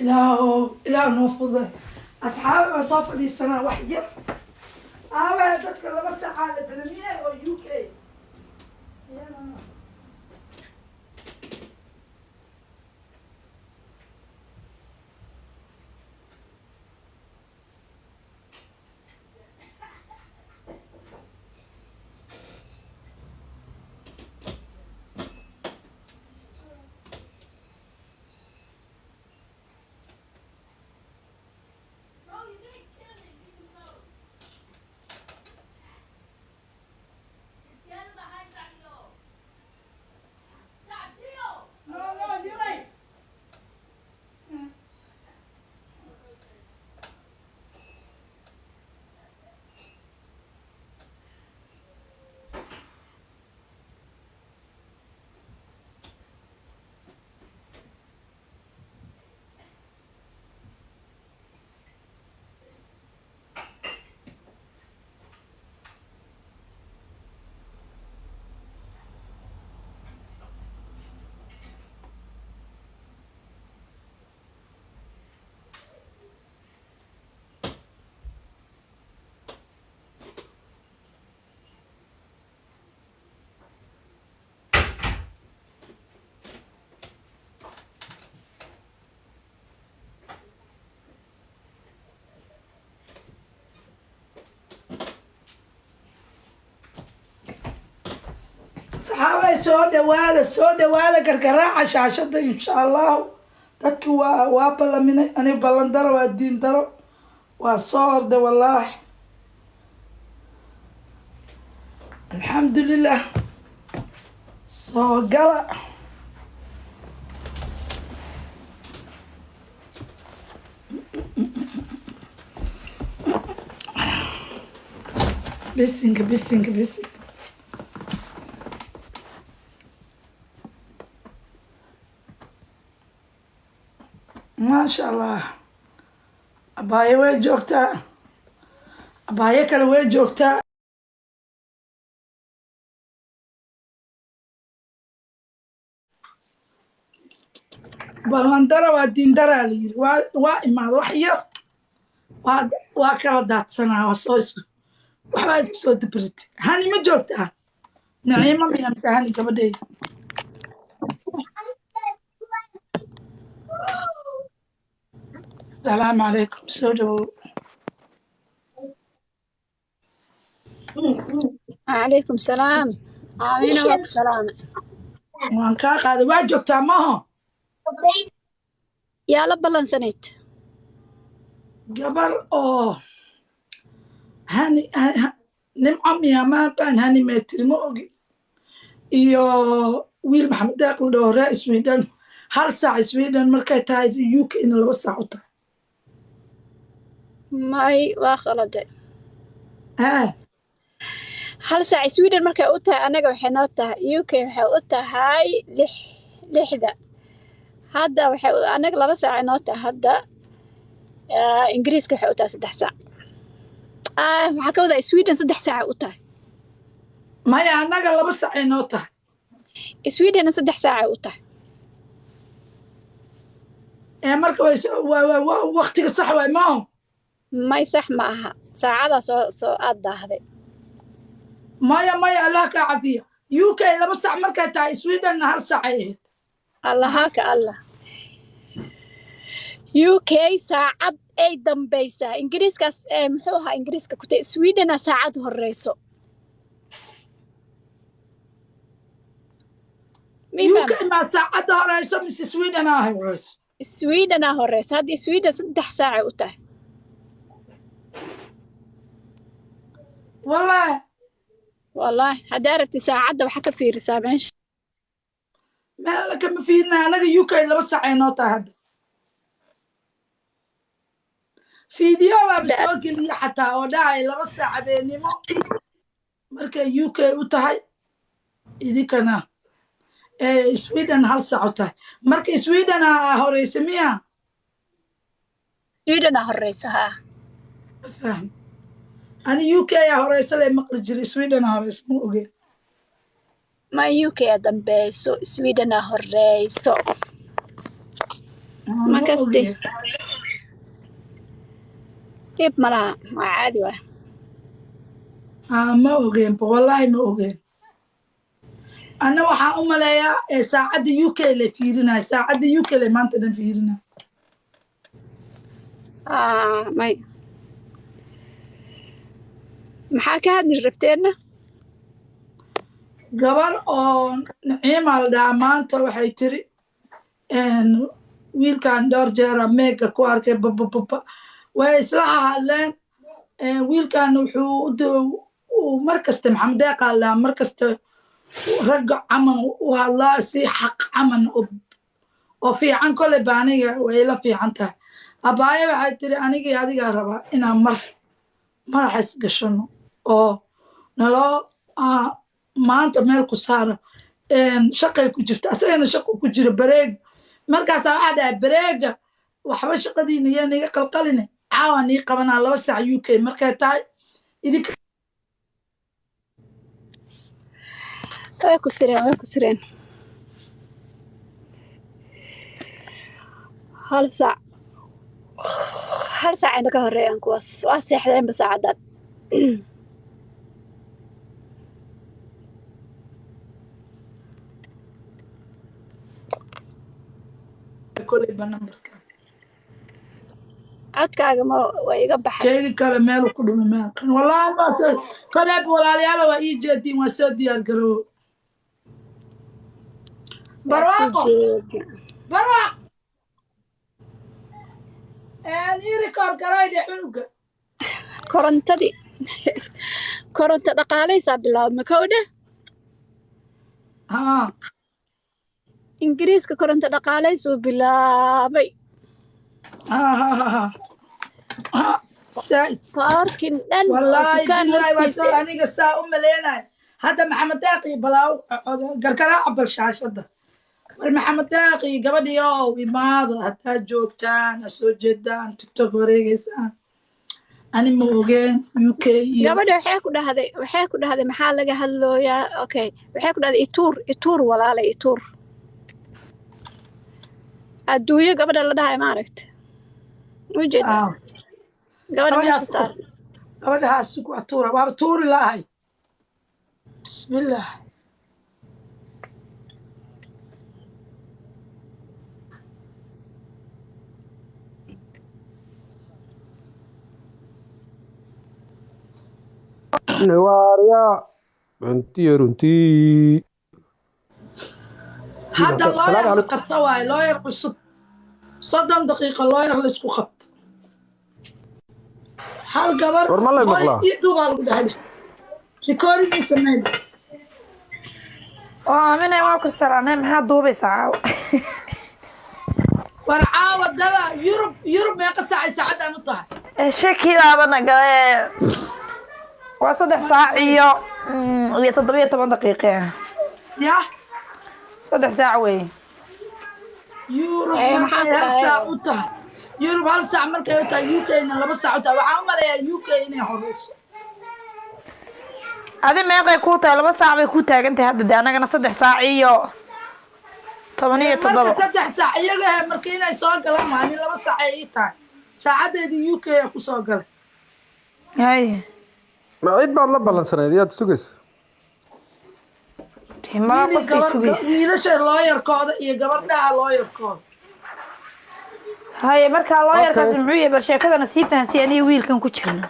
إلهو نوفضه أصحابي وصوف لي السنة واحدة تذكر بس على بلمية أو يو كي صحابي سودة كركراعة شاشة إن شاء الله تدك وابلا من أنا بلندر والدين درو وصور ده والله الحمد لله صقلة بسنك ما شاء الله أبايا وين جوكتا أبايا كلا وين جوكتا بلندرة والدين درا لي ما وحير وكلا دات سنة وصوص وحبايز بسود بريت هاني ما جوكتا نعيمة ميامس هاني كبدي السلام عليكم سودو عليكم السلام. آمين وك سلام. وان كاق هذا وين جوكتا ماهو يا لبلن سنيت قبر هاني نمعم يا ما بان هاني متر موقي iyo wiil maxamed deeq la dhaho reer sweden hal saac sweden markay tahay uk in 2 saac u tahay ماي واخلده haa هل ساعة سويدن مركا أوتا أنا waxay noo tahay UK waxay u tahay lixda hadda waxay anaga 2 saac noo tahay hadda Ingiriiska waxay u tahay 3 saac waxa ka wada Sweden 3 saac u tahay maya annaga 2 saac noo tahay Sweden 3 saac u tahay marka waqtiga sax waay maaho may sax ma aha saacada soo aad daahday maya allah ka cafiya UK 2 saac markay tahay sweden hal saac ay ahayd الله هاك الله UK saacad ay dambaysaa Ingiriiskaas muxuu ahaa Ingiriiska ku tahay Sweden saacad horeyso UK ma saacad horeyso mise Sweden horeyso Sweden horeyso hadii Sweden 3 saac u tahay والله هدا aragti saacada waxa ka fiirisaa meesha meel kama fiirna anaga UK 2 saac noo tahay hadda فيديو بسوق لي حتى وداعي 2 saac beenimo marka UK u tahay idikana Sweden hal saac u tahay marka Sweden horeysa miya Sweden horeysa ha faham أنا UK horeysa lay maqli jiray Sweden horeysa ma ogeyn ma UK dambayso Sweden horeyso ما ما كستي أوجي كيف ملا ما عادي واه ما أوجي والله ما أوجي أنا وحا أملايا ساعة UK اللي فيرنا ساعة UK اللي ما أنت فيرنا ما maxaa ka hadli rabteenna gabar oo Naciima la dhahaa maanta waxay tiri wiilkan dhowr jeera meega ku arkay babababa way isla hadleen wiilkan wuxuu markasta maxamed deeqaa la dhahaa markasta ragga caman u hadlaa si xaq caman oo fiican kole ba aniga way la fiican tahay abaaye waxay tiri anigii adigaa rabaa inaan madaxas gashano oo naloo maanta meel ku saara shaqay ku jirta asagana shaqo ku jira bareeg markaasaa waxaa dhahay bareega waxba shaqadiina iyo niga qalqaline caawa nii qabanaa 2 saac UK markay tahay idinka way ku sireen hal saac inta ka horeeyaan kuwaas waa seexdeenba saacadan koley ba nambarka codkaaga ma waa iga baxay keegi kale meel ku dhumi maakan wallaahi waa soo koley walaalayaal waa ii jeediin waa soo diyaar garoow barwaaqo ii rikoor garaydhe cunuga koronto dhaqaalaysaa bilaabma kowdhe haa ingiriiska koronto dhaqaalaysuu bilaabay saaid faarkin dhan wallaahi dukaan bilaay waa soo hortiisa aniga saa u maleenay hadda maxamed daaqi balaaw gargaraaca bal shaashada war maxamed daaqi gabadhii ow imaada haddaad joogtaan ha soo jeedaan tiktok wareegaysaan ani ma ogeen UK iyo gabadha waxay ku dhahday maxaa laga hadlooyaa okay waxay ku dhahday ituur walaala ituur adduunyo gabadha la dhahay maaragta ujeeda gabadha meesha saar gabadhahaas waa tuura waaba tuuri lahay bismillaah Newaria runtii hadda Salaam looyar la calaykum. qabta waaye looyar cusub 30 daqiiqo looyar la isku qabta hal gabar War ma la maqlaa? ii duubaa lagu dhahay rikoorigiisa meel Amina waa ku salaamay maxaa duubaysaa war caawa dada yurub meeqa saacay saacadaan u tahay sheekidaabana galee waa 3 saac iyo 17 daqiiqo yah 3 saac wey yurub maxaa markay ku hal dhahay saac u tahay yurub hal saac markay u tahay UK-na 2 saac u tahay waxaan u maleeyaa UK inay horeyso adi meeqay kuu tahay 2 saac bay ku taagan tahay hadda dee anagana 3 saac iyo 17 marka 3 saac iyaga markii inay soo galaan waa 2 saac ay ii tahay saacadeedii UK ee ku soo galay hay Ma cid baad la ballansanayd yaad sugaysa? ma qofkii sugays wiilasha looyarkooda iyo gabadhaha looyarkooda hay marka looyarkaas Okay. muxuu yahay bal sheekadana sii fahansiin aniga wiilkan ku jirna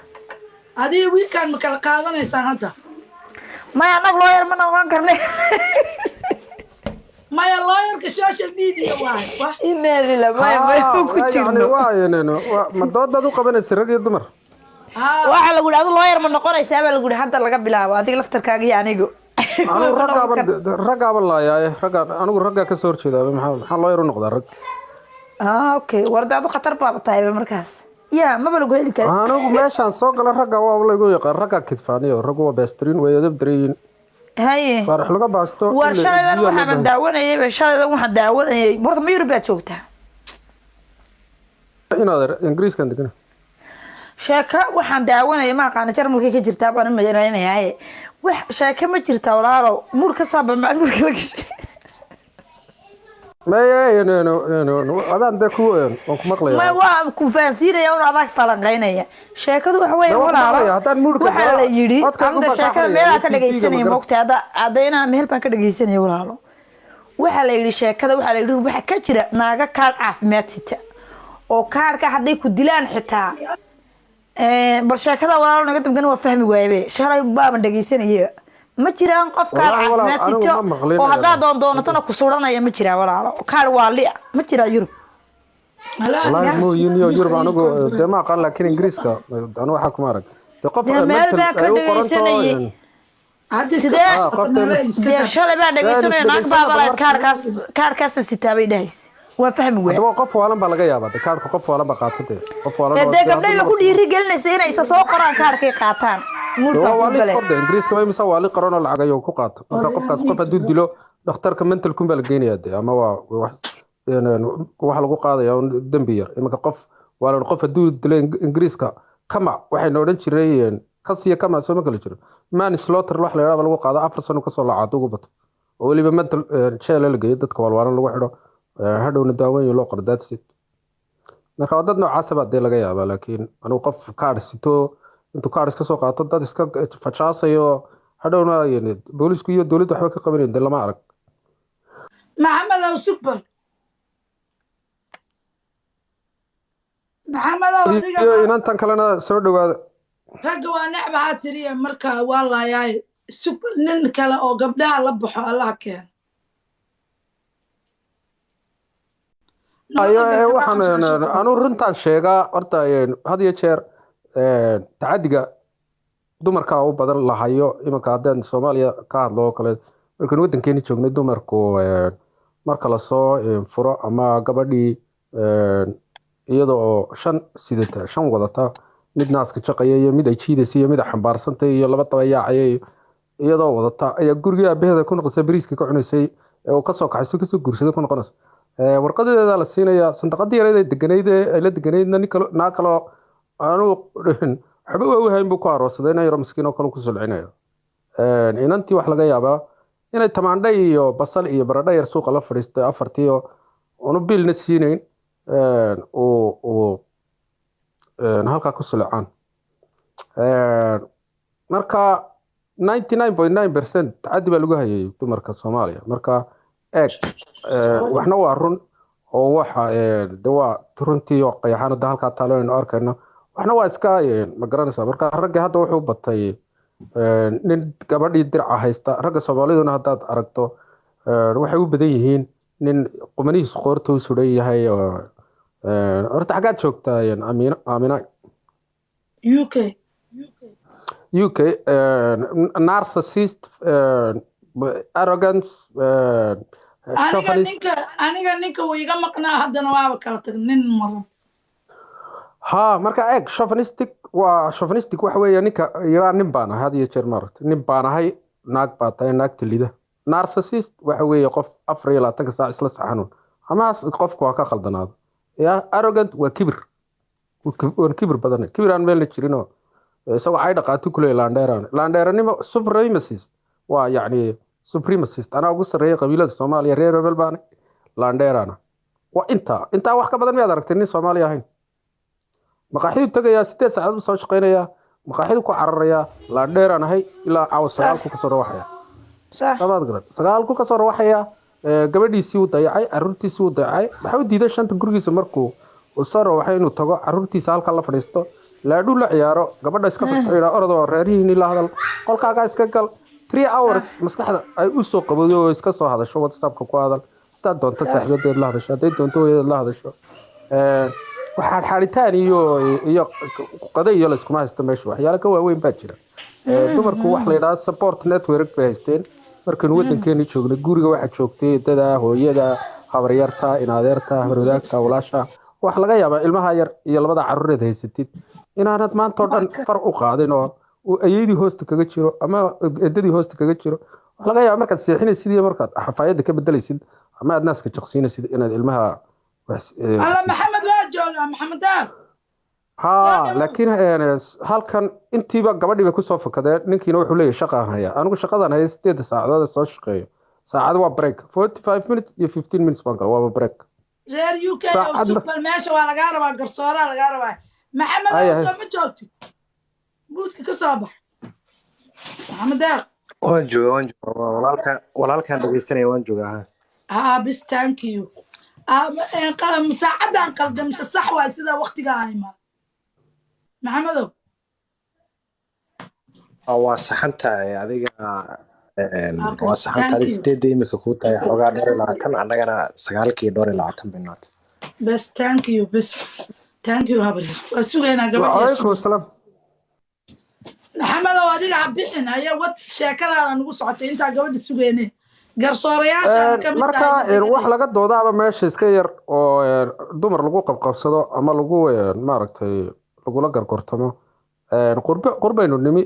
adiga wiilkan ma kala qaadanaysaan hadda maya anag looyar ma noqon karnay maya looyarka social media waaye wah inadila maya ku jirno Ma doodaad u qabanaysa rag iyo dumar? haa waxa lagu yidhi adu looyar ma noqonaysaa baa lagu yidhi hadda laga bilaabo adiga laftarkaaga iyo anigu Anigu raggaaban laayaaye anigu raggaa ka soo horjeedaa maxaa loo yar u noqdaa rag? okay warda adu khatar baaba tahayba markaas ya maba lagu heli kara Anigu meeshaan soo gala raggaa waa laygu yaqaan raggaa kidfaaniyo raggu waa beestrin way adab dareeyin haye faarax laga baasto war shalaydan waxaan daawanayay horta ma yurub baad joogtaa inaad ingiriiskan degana sheeko waxaan daawanayay ma aqaana jarmalkay ka jirtaa baan u maganaynayaa wax sheeko ma jirtaa walaalo muur ka soo bamacad muurka la gashay ما adaan dee waan ku ما maqlayaa waa ku faansiinaya un adag falanqaynaya sheekadu waxa weeye waan ku walaalo maqlayaa haddaan muudhka waxa la yidhi codkaygu anda baa kaa sheekada xunaya meelaa ka TV-ga dhagaysanaya ma moogta hadda inaan meel baan ka dhagaysanaya walaalo waxa la yidhi sheekada waxa la yidhi waxa ka jira naaga kaar caafimaad sita oo kaarka hadday ku dilaan xitaa bal sheekada walaalo naga damgana waa fahmi waaye shalay baaban dhagaysanaya ma jiraan qof kaar caafimaad sito oo haddaa doondoonatana ku suranaya ma jiraa walaalo kaar waa liya ma jiraa Yurub والله مو يونيو يورب anigu dee ma aqaan laakiin ingiriiska anu waxa kuma arag dee qof dee meel baan ka dhagaysanayay dee shalay baan dhagaysanaya naag baabalayd kaarkaas sitaabay dhahays waa fahmi waay hadaba qof waalan baa laga yaabaa dee kaarka qof waalan baa qaatay qof waalan dee gabdhaha ku dhiiri gelinaysa inay isa soo qoraan kaarkay qaataan murka ku galay ingiriiska way mise waa li qaran oo lacag ayuu ku qaato marka qofkaas qof hadduu dilo dhakhtarka mental kun baa la geynayaa dee ama waa waxa lagu qaadaya dambi yar imanka qof waa qof hadduu dilo ingiriiska kama waxayna odhan jireen kasiya kama soo ma kala jiro man slaughter wax la yiraahdo lagu qaado 4 sano ka soo laacad ugu bato oo waliba mental jail la geeyo dadka walwaalan lagu xidho hadhowna daaweyn loo qoro daadsid marka dad noocaas baa dee laga yaabaa laakiin anigu qof kaar sito intuu kaar iska soo qaato dad iska fajaasayo hadhowna boolisku iyo dowladda waxba ka qabanayeen dee lama arag maxamed aw sugbal maxamed aw adiga iyo inantan kalena soo dhawaada ragga waa necbaha tiriya marka waa laayaay sugbal nin kale oo gabdhaha la baxo allah keen waxaan anu runtaan sheegaa horta had iyo jeer tacadiga dumarka u badan lahayo imanka haddaan soomaaliya ka hadlo oo kale markaan waddankeeni joognay dumarku marka lasoo furo ama gabadhii iyada oo 5 wadata mid naaska jaqaya iyo mid ay jiidaysa iyo mid xambaarsantay iyo laba dabayaacaya iyadoo wadata ayaa guriga aabaheeda ku noqosay bariiska ka cunaysay oo ka soo kaxayso kasoo guursaday ku noqonaysa warqadeeda la siinaya sandaqadii yareed ee deganayd ay la deganaydna naa kale aanu waxba waa hayn buu ku aroorsaday inay yaro miskiin oo kale ku sulcinayo inantii wax laga yaabaa inay tamaandho iyo basal iyo baradho yar suuqa la fadhiistay afartii oo unu biilna siinayn halkaa ku sulcaan marka 99.9% tacadi baa lagu hayay dumarka Soomaaliya marka waxna waa run oo waxa waa runtii oo qayaxanada halka taaloon arkayno waxna waa iska ma garanaysaa marka ragga hadda wuxuu batay nin gabadhii dirca haysta ragga Soomaaliduna haddaad aragto waxay u badan yihiin nin qumanihiis qoorta u suran yahay horta xagaad joogtaa Amina UK narcissist arrogance aniga ninka wuu iga maqnaa haddana waaba kala tag nin maro ha marka chauvinistic waxa weeye ninka ilaa nin baan ahay had iyo jeer maaragtay nin baan ahay naag baa tahay naagta lida narcissist waxa weeye qof 24 saac isla saxanuun ama qofku waa ka khaldanaado arrogant waa kibir badan kibir aan meel jirin isagoo ay dhaqaato kule laandheeranimo supremacist waa yacni supremacist anaa ugu sarreeya qabiilada Soomaaliya reer rebel baan laandheerana waa intaa wax ka badan miyaad aragtay nin Soomaali ahayn maqaaxidu tagayaa 8 saacadood soo shaqeynaya maqaaxidu ku cararaya laandheeran ahay ilaa caawa 9 ka soo rawaxaya sabaad garan 9 ka soo rawaxaya gabadhiisii uu dayacay carruurtiisii uu dayacay waxa uu diiday shanta gurigiisa markuu soo rawaxay inuu tago carruurtiisa halka la fadhiisto laadhu la ciyaaro gabadha iska fasxira orodoo reerihiin la hadal qolkaaga iska gal 3 hours maskaxda ay u soo qabado oo iska soo hadasho WhatsApp-ka ku hadal taa doonto saaxiibadeed la hadasho haday doonto weeyad la hadasho waxaan xaritaan iyo qaday iyo la isku haysto meesha waxyaalo ka waaweyn baa jira dumarku wax la yiraahdo support network bay haysteen markaan waddankeena joognay guriga waxa joogtay dada hooyada habaryarta inaadeerta habarwadaagta walaasha wax laga yaabaa ilmaha yar iyo labada carruureed haysatid inaanad maanta oo dhan far u qaadin oo ayeedii hoosta kaga jiro ama eedadii hoosta kaga jiro wax laga yaabaa markaad seexinaysid iyo markaad xafaayada ka bedelaysid ama aad naaska jaqsiinaysid inaad ilmaha alla maxamed waa joogaa maxamed ha laakiin halkan intiiba gabadhiiba ku soo fakadeen ninkiina wuxuu leeyahay shaqaan haya anigu shaqadan haya 8 saacadood soo shaqeeyo saacad waa break 45 minutes iyo 15 minutes baan kala waa break reer UK oo saacadna sugbal meesha waa lagaa rabaa garsooraa lagaa rabaa maxamed ay oo soo ma joogtid buudka ka soo bax maxamed deeq waan joogaa walaalkaan dhegeysanaya waan joogaa bis thank you qalam saacadan qaldan sax waa sida waqtiga ayma maxamedow waa saxan tahay adiga okay waa saxan thank tahay you sideedda imika kuu tahay xoogaa 20 annagana 9 binood bes thank you bes thank you habari waa sugaynaa gabadhiya waalaikum asalaam maxamedow adiga ha bixin haya wad sheekadaada nagu socotay intaa gabadha sugaynay garsoorayaashaan ka mid marka tahay wax laga doodaaba meesha iska yar oo dumar lagu qabqabsado ama lagu maaragtay lagula gargortamo qurbaynu nimi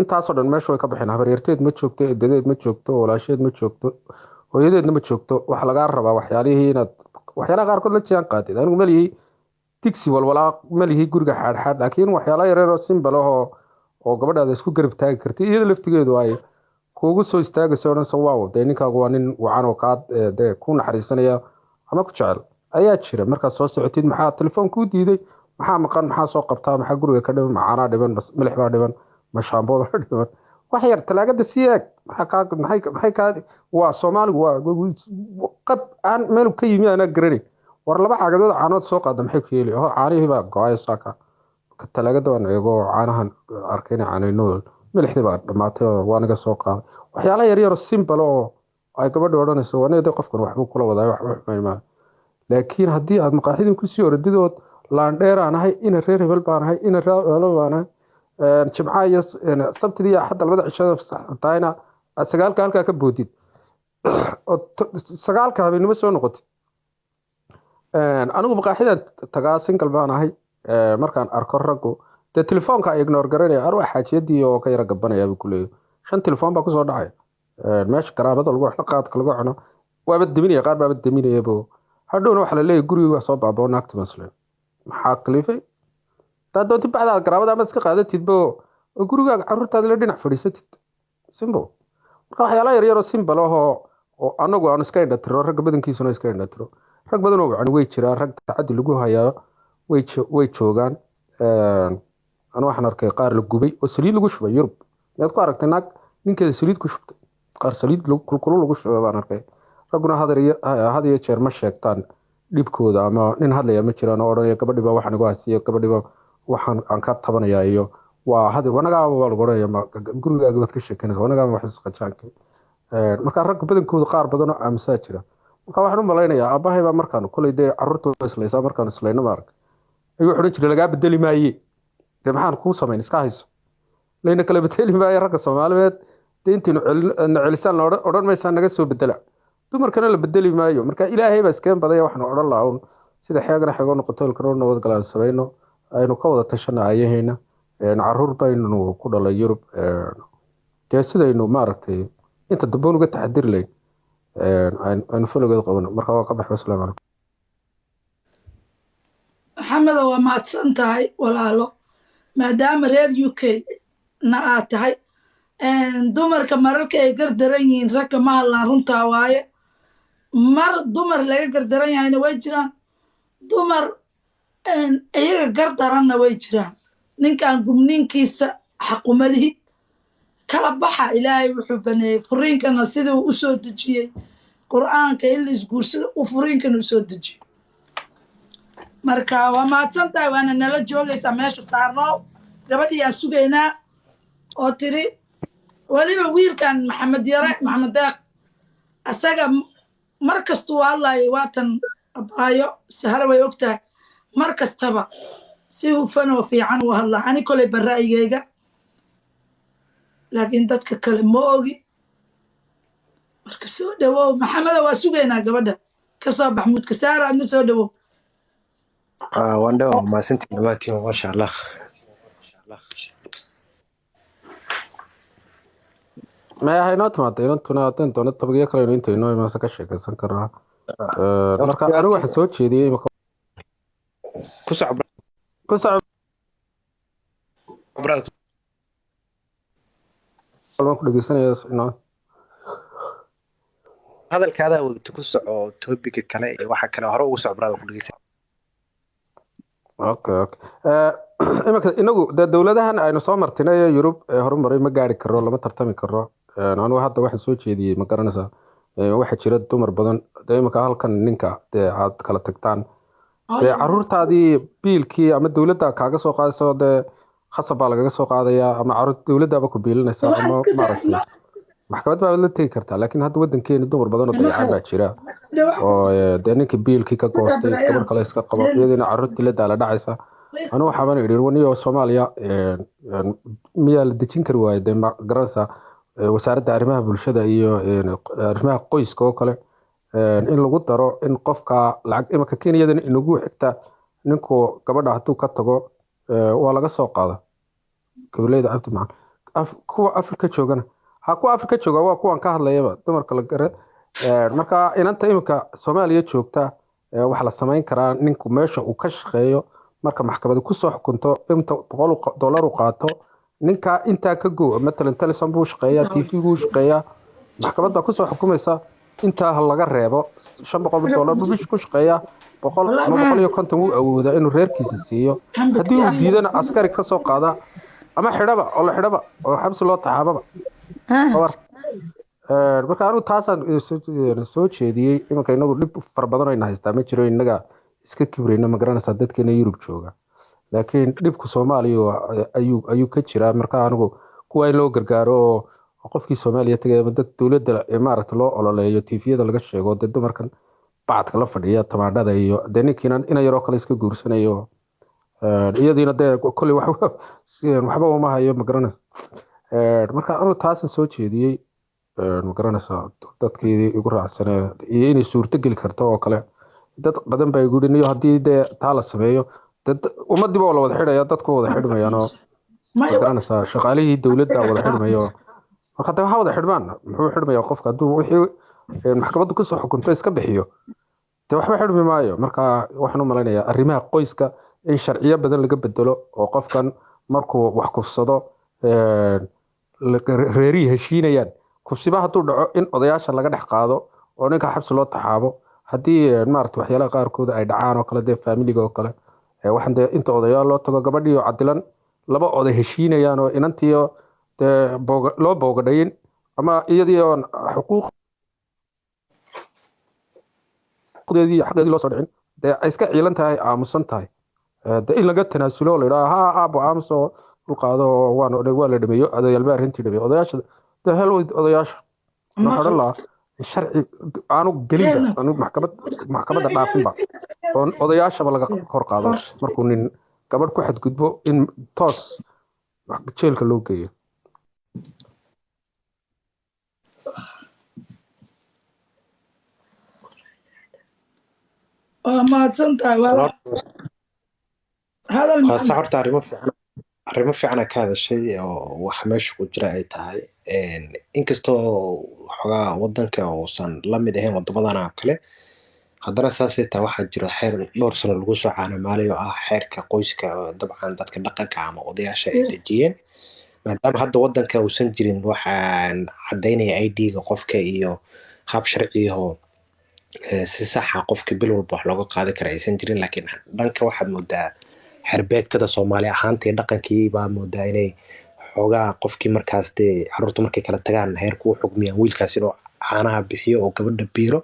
intaasoo dhan meesha way ka baxeen habaryarteed ma joogto edadeed ma joogto walaasheed ma joogto hooyadeedna ma joogto waxa lagaa rabaa waxyaalihii inaad waxyaalaha qaarkood la jiyaan qaatid anigu malihii digsi walwalaa malihii guriga xaadxaad laakiin waxyaala yareeroo simbal ahoo oo gabadhaada isku garab taagi kartid iyada laftigeedu ay kuugu soo istaagayso odhanayso waaw dee ninkaagu waa nin wacan oo kaad dee ku naxariisanaya ama ku jecel ayaa jira markaad soo socotid maxaa telefoon kuu diiday maxaa maqan maxaa soo qabtaa maxaa guriga ka dhiban macaanaa dhiban milix baa dhiban ma shaamboo baa dhiban wax yar talaagada sii eeg maxay kaa waa soomaaligu waa qab aan meel ka yimi aanaa garanay war laba cagadood caanood soo qaada maxay ku yeeli oo caanihii baa go-ay saaka talaagada waan eego caanahan arkayna caanayno milixdii baa dhammaatay oo waa naga soo qaaday waxyaalaha yaryaroo simbal oo ay gabadha odhanayso waneeda qofkan waxbuu kula wadaay waxba xumaymaa laakiin haddii aad maqaaxidii kusii ordidood laandheer aan ahay ina reer hebel baan ahay ina reer baan ahay jimcaha iyo sabtidii iyo axadda labada cishada tahayna aad 9 halkaa ka boodid oo 9 habeenimo soo noqotid anigu maqaaxidan tagaa single baan ahay markaan arko raggu dee telefoonka ay ignore garanaya arwaa xaajiyadii oo ka yara gabanaya buu ku leeyahay 5 telefoon baa kusoo dhacay meesha garaabada lagu xno qaadka lagu cuno waaba deminaya qaar baaba deminayabo hadhowna waxaa la leeyahay guriga soo baabao naagta muslim maxaa kalifay doonti bacdaad garaabada ama iska qaadatidbo oo gurigaaga caruurtaada la dhinac fadhiisatid simbo marka waxyaalaha yaryaroo simbal ahoo oo anagu aan iska indhatiro ragga badankiisuna iska indhatiro rag badan oo wacan way jiraan rag tacadi lagu hayaa way joogaan anu waxaan arkay qaar la gubay oo saliid lagu shubay yurub miyaad ku aragtay naag ninkeeda saliid ku shubtay qaar saliid kulkulu lagu shubay baan arkay ragguna had iyo jeer ma sheegtaan dhibkooda ama nin hadlaya ma jiraan oo odhanaya gabadhiba waxaan igu hasiiyo gabadhiba waxaan aan ka tabanayaa iyo waa wanagaaba baa lagu odhanaya gurigaaga baad ka sheekanaysa wanagaaba wax isqajaanka marka ragga badankooda qaar badan oo aaminsaa jira marka waxaan u malaynayaa aabbahay baa markaan koley dee carruurtooda islaysaa markaan islayno maarag ayuu odhan jiray lagaa bedeli maaye dee maxaan kuu samayn iska hayso layna kala bedeli maayo ragga soomaaliyeed dee intaynu na celisaan odhan maysaa naga soo bedela dumarkana la bedeli maayo marka ilaahay baa iskeen badaya waxaan odhan lahaa un sida xeegana xeego noqoto ilkana nabad galaan samayno aynu ka wada tashana ayahayna caruur baynu ku dhalay yurub dee sidaynu maaragtay inta dambe unuga taxadiri layn aynu falogeed qabano marka waa ka baxo asalaamu calaykum maxamedo waa mahadsan tahay walaalo maadaama reer UK na aad tahay dumarka mararka ay gardaran yihiin ragga ma hadlaan runtaa waaye mar dumar laga gardaran yahayna way jiraan dumar iyaga gardaranna way jiraan ninkan gubninkiisa xaqumalihi kala baxa ilaahay wuxuu baneeyey furiinkana siduu u soo dejiyey qur'aanka in la isguursado uu furiinkana u soo dejiyo marka waa mahadsan tahay waana nala joogaysaa meesha saarnoo gabadhii aan sugaynaa oo tiri weliba wiilkan maxamed yare maxamed deeq asaga mar kastuu hadlayo waatan abaayo sahra way og tahay mar kastaba si hufan oo fiican u hadlaa ani koley barra'yigayga laakiin dadka kale ma ogi marka soo dhawow maxameda waa sugaynaa gabadha ka soo bax muudka saara adna soo dhawow waan dhawa maasantiin dhammaantiin maasha allah may ahay noo timaada inantuna haddeen doono tabagyo kaleynu intayno imaase ka sheekaysan karnaa marka anigu waxaan soo jeediyey ku soco waan ku dhegeysanaya hadalkaada wadata ku soco topiga kale iyo waxa kale hore ugu soco brada ku dhigeysa. okay imanka inagu dowladahan aynu soo martinay Yurub horumaray ma gaari karo lama tartami karo anigu hadda waxaan soo jeediyay ma garanaysaa waxa jira dumar badan imanka halkan ninka aad kala tagtaan caruurtaadii biilkii ama dowladda kaaga soo qaadayso khasab baa lagaga soo qaadayaa ama caruur dowladdaaba ku biilinaysaa ama maaragtay maxkamad baa la tegi kartaa laakiin hadda wadankeena dumar badan oo dayacan baa jira oo ninka biilkii ka goostay gabar kale iska qabo iyadina caruurtii la daala dhacaysa anigu waxaan idhi waniyo Soomaaliya miyaa la dejin kari waayay ma garanaysaa wasaaradda arrimaha bulshada iyo arrimaha qoyska oo kale in lagu daro in qofka lacag imanka Kenyadan inagu xigta ninku gabadha hadduu ka tago waa laga soo qaada goboleeda abti macaan kuwa Afrika joogana kuwa Afrika jooga waa kuwan ka hadlayaba dumarka la gara marka inanta imanka Soomaaliya joogta waxa la sameyn karaa ninku meesha uu ka shaqeeyo marka maxkamadda ku soo xukunto inta $100 u qaato ninka inta ka go matalan television buu shaqeeyaa TV buu shaqeeyaa maxkamadda ku soo xukumaysa inta laga reebo $500 buu ku shaqeeyaa 150 uu awoodaa inuu reerkiisa siiyo haddii uu diidana askari ka soo qaada ama xidhaba oo xabsi loo taxaababa marka anu taasaan soo jeediyey imanka inagu dhib fara badan ayna haystaa ma jiro inaga iska kibrayna ma garanaysaa dadkeena Yurub jooga laakiin dhibka Soomaaliya ayuu ka jiraa marka anigu kuwa in loo gargaaro qofkii Soomaaliya tagay dad dowladda maaragtay loo ololeeyo TV-yada laga sheego dad dumarkan bacadka la fadhiya tamaandhada iyo ninkiina ina yaroo kale iska guursanayo iyadiina kulli waxba uma hayo ma garanaysaa marka anu taasaan soo jeediyey ma garanaysaa dadkii igu raacsanee iyo inay suurto geli karto oo kale dad badan baa igu dhinayo haddii taa la sameeyo ummadii baa la wada xidhaya dadku wada xidhmayaan oo ma garanaysaa shaqaalihii dowladda wada xidhmayo marka waxa wada xidhmaan muxuu xidhmayaa qofka hadduu wixii maxkamaddu ku soo xukunto iska bixiyo waxba xidhmi maayo marka waxaan u malaynayaa arrimaha qoyska in sharciyo badan laga bedelo oo qofkan markuu wax kufsado reerihi heshiinayaan kufsiba hadduu dhaco in odayaasha laga dhex qaado oo ninka xabsi loo taxaabo haddii maaragtay waxyaalaha qaarkood ay dhacaan oo kale faamiliga oo kale waxaan inta odayaal loo tago gabadhii oo cadilan laba oday heshiinayaan oo inantii loo boogadhayin ama iyadii oo xuquuqdeedii xaqeedii loo soo dhicin ay iska ciilan tahay aamusan tahay in laga tanaasulo la yidhaha aabo aamus oo dhulqaado oo waa la dhameeyo odayaalba arrintii dhameeyo odayaasha hel odayaasha maxaa la sharci aanu gelinba aanu maxkamadda dhaafinba oo odayaashaba laga hor qaado markuu nin gabadh ku xadgudbo in toos jeelka loo geeyo mahadsan tahay horta arrimo fiican ka hadashay oo wax meesha ku jira ay tahay inkastoo xogaa wadanka uusan la mid ahayn wadamadan oo kale haddana saasay tahay waxaa jira xeer dhowr sano lagu soo caanamaalay oo ah xeerka qoyska dabcan dadka dhaqanka ama odayaasha ay dejiyeen maadaama hadda wadanka uusan jirin waxaan cadaynaya ID-ga qofka iyo hab sharci oo si sax ah qofka bil walba wax looga qaadi kara aysan jirin laakiin dhanka waxaad moodaa xerbeegtada Soomaali ahaantii dhaqankii baa moodaa inay xogaa qofkii markaas caruurta markay kala tagaan heerku u xugmiyaan wiilkaas inuu caanaha bixiyo oo gabadha biiro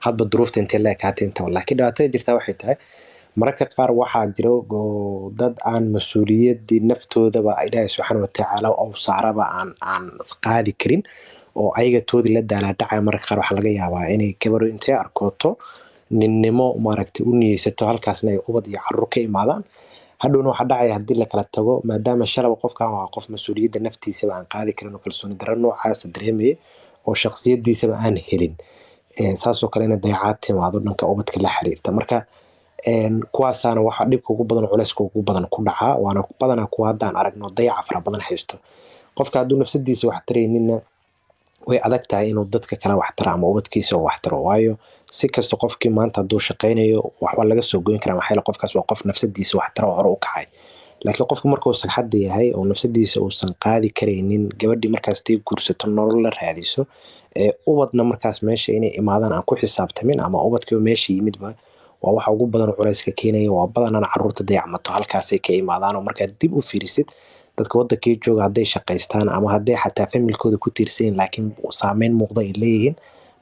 hadba duruufta intee la ekaatay inta laakiin dhibaatada jirta waxay tahay mararka qaar waxaa jira dad aan mas'uuliyadii naftoodaba Ilaahay subxaanahu wa tacaala oo saaraba aan qaadi karin oo ayaga toodi la daala dhacay mararka qaar waxa laga yaabaa inay gabar intee arkooto ninnimo maaragtay u niyeysato halkaasna ay ubad iyo caruur ka imaadaan hadhowna waxa dhacaya haddii la kala tago maadaama shalaba qofkan waa qof mas'uuliyadda naftiisaba aan qaadi karin oo kalsooni darro noocaas dareemaya oo shakhsiyadiisaba aan helin saasoo kale inay dayacaad timaado dhanka ubadka la xiriirta marka kuwaasaana waxa dhibka ugu badan culayska ugu badan ku dhacaa waana badanaa kuwa haddaan aragno dayaca fara badan haysto qofka hadduu nafsadiisa wax tarayninna way adag tahay inuu dadka kale wax taro ama ubadkiisa wax taro waayo si kasta qofkii maanta hadduu shaqaynayo waxba laga soo goyn karaa maxay qofkaas waa qof nafsadiisa wax taro hore u kacay laakiin qofku markuu saxad yahay oo nafsadiisa uusan qaadi kareynin gabadhii markaas tii guursato nolol la raadiso ubadna markaas meesha inay imaadaan aan ku xisaabtamin ama ubadkiiba meesha yimidba waa waxa ugu badan culayska keenaya waa badanaan caruurta dayacmato halkaasay ka imaadaan oo markaad dib u fiirisid dadka wadankii jooga hadday shaqaystaan ama hadday xataa familkooda ku tiirsan laakiin saameyn muuqda ay leeyihiin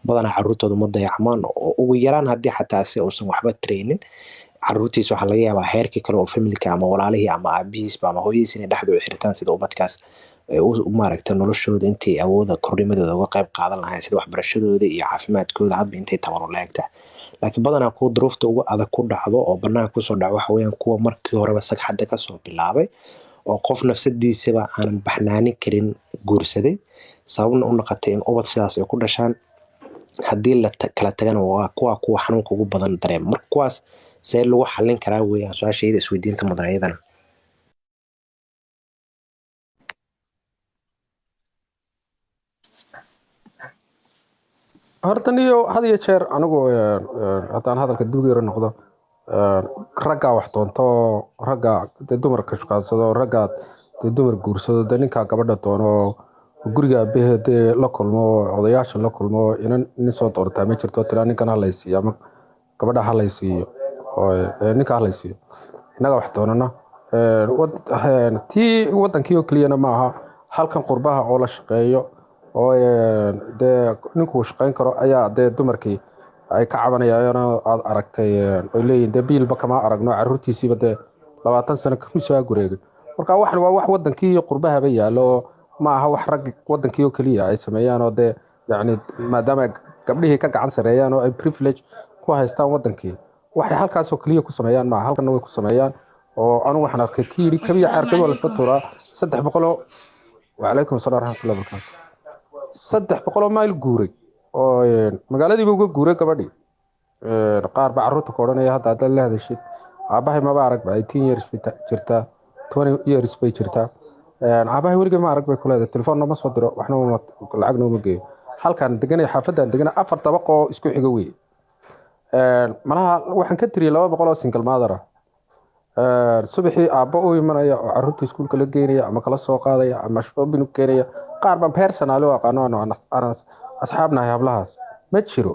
badanaa caruurtooda ma dayacmaan oo ugu yaraan haddii xataa si uusan waxba training caruurtiisa waxaa laga yaabaa heerkii kale oo familka ama walaalihii ama aabihiisba ama hooyadiis inay dhexdooda xiritaan sida ubadkaas maaragta noloshooda intay awooda kornimadooda uga qayb qaadan lahayn sida waxbarashadooda iyo caafimaadkooda hadba intay tabaro leegta laakiin badanaa kuwa duruufta ugu adag ku dhacdo oo banaanka kusoo dhaco waxa weeyaan kuwa markii horeba sagxadda kasoo bilaabay oo qof nafsadiisaba aanan baxnaanin karin guursaday sababna u noqotay in ubad sidaas ay ku dhashaan haddii la kala tagana waa kuwa xanuunka ugu badan dareema marka kuwaas see lagu xallin karaa weeyaan su-aashayda isweydiinta mudan iyadana horta niyo had iyo jeer anigu haddaan hadalka dugeera noqdo raggaa wax doonto raggaa dee dumarka shaqaansado raggaa dee dumar guursado dee ninkaa gabadha doono guriga aabbaheed dee la kulmo odayaasha la kulmo nin soo doortaa ma jirto tiraa ninkan halaysiiyo ama gabadha halaysiiyo ninka halaysiiyo innaga wax doonana tii wadankii oo keliyana ma aha halkan qurbaha oo la shaqeeyo oo dee ninkuu shaqayn karo ayaa dee dumarkii ay ka cabanayaan aad aragtay ay leeyihiin dee biilba kama aragno caruurtiisiiba dee 20 sano kama soo gureegin marka waxan waa wax wadankii iyo qurbahaba yaalo ma aha wax rag wadankii oo kaliya ay sameeyaan oo dee yacni maadaama gabdhihii ka gacan sareeyaan oo ay privilege ku haystaan wadankii waxay halkaas oo kaliya ku sameeyaan ma halkan way ku sameeyaan oo anu waxaan arkay kiiri kabiya xarkad wala soo tuuraa 300 وعليكم السلام ورحمة الله وبركاته 300 mayl guuray oo magaaladiiba uga guuray gabadhii qaar ba caruurta ka oranaya hadda aad la hadashid aabahay ma arag ba 18 years jirta 20 years bay jirta aabahay weligeed ma arag bay ku leedahay telefoon ma soo diro waxna lacag nooma geeyo halkan deganay xaafadan deganay 4 dabaq oo isku xiga weey malaha waxaan ka tiriyay 200 oo single mother subaxii aabbo u imanaya oo caruurta iskuulka la geynaya ama kala soo qaadaya ama shopping u keenaya qaar baan personal oo aqaano aan asxaabnahay hablahaas ma jiro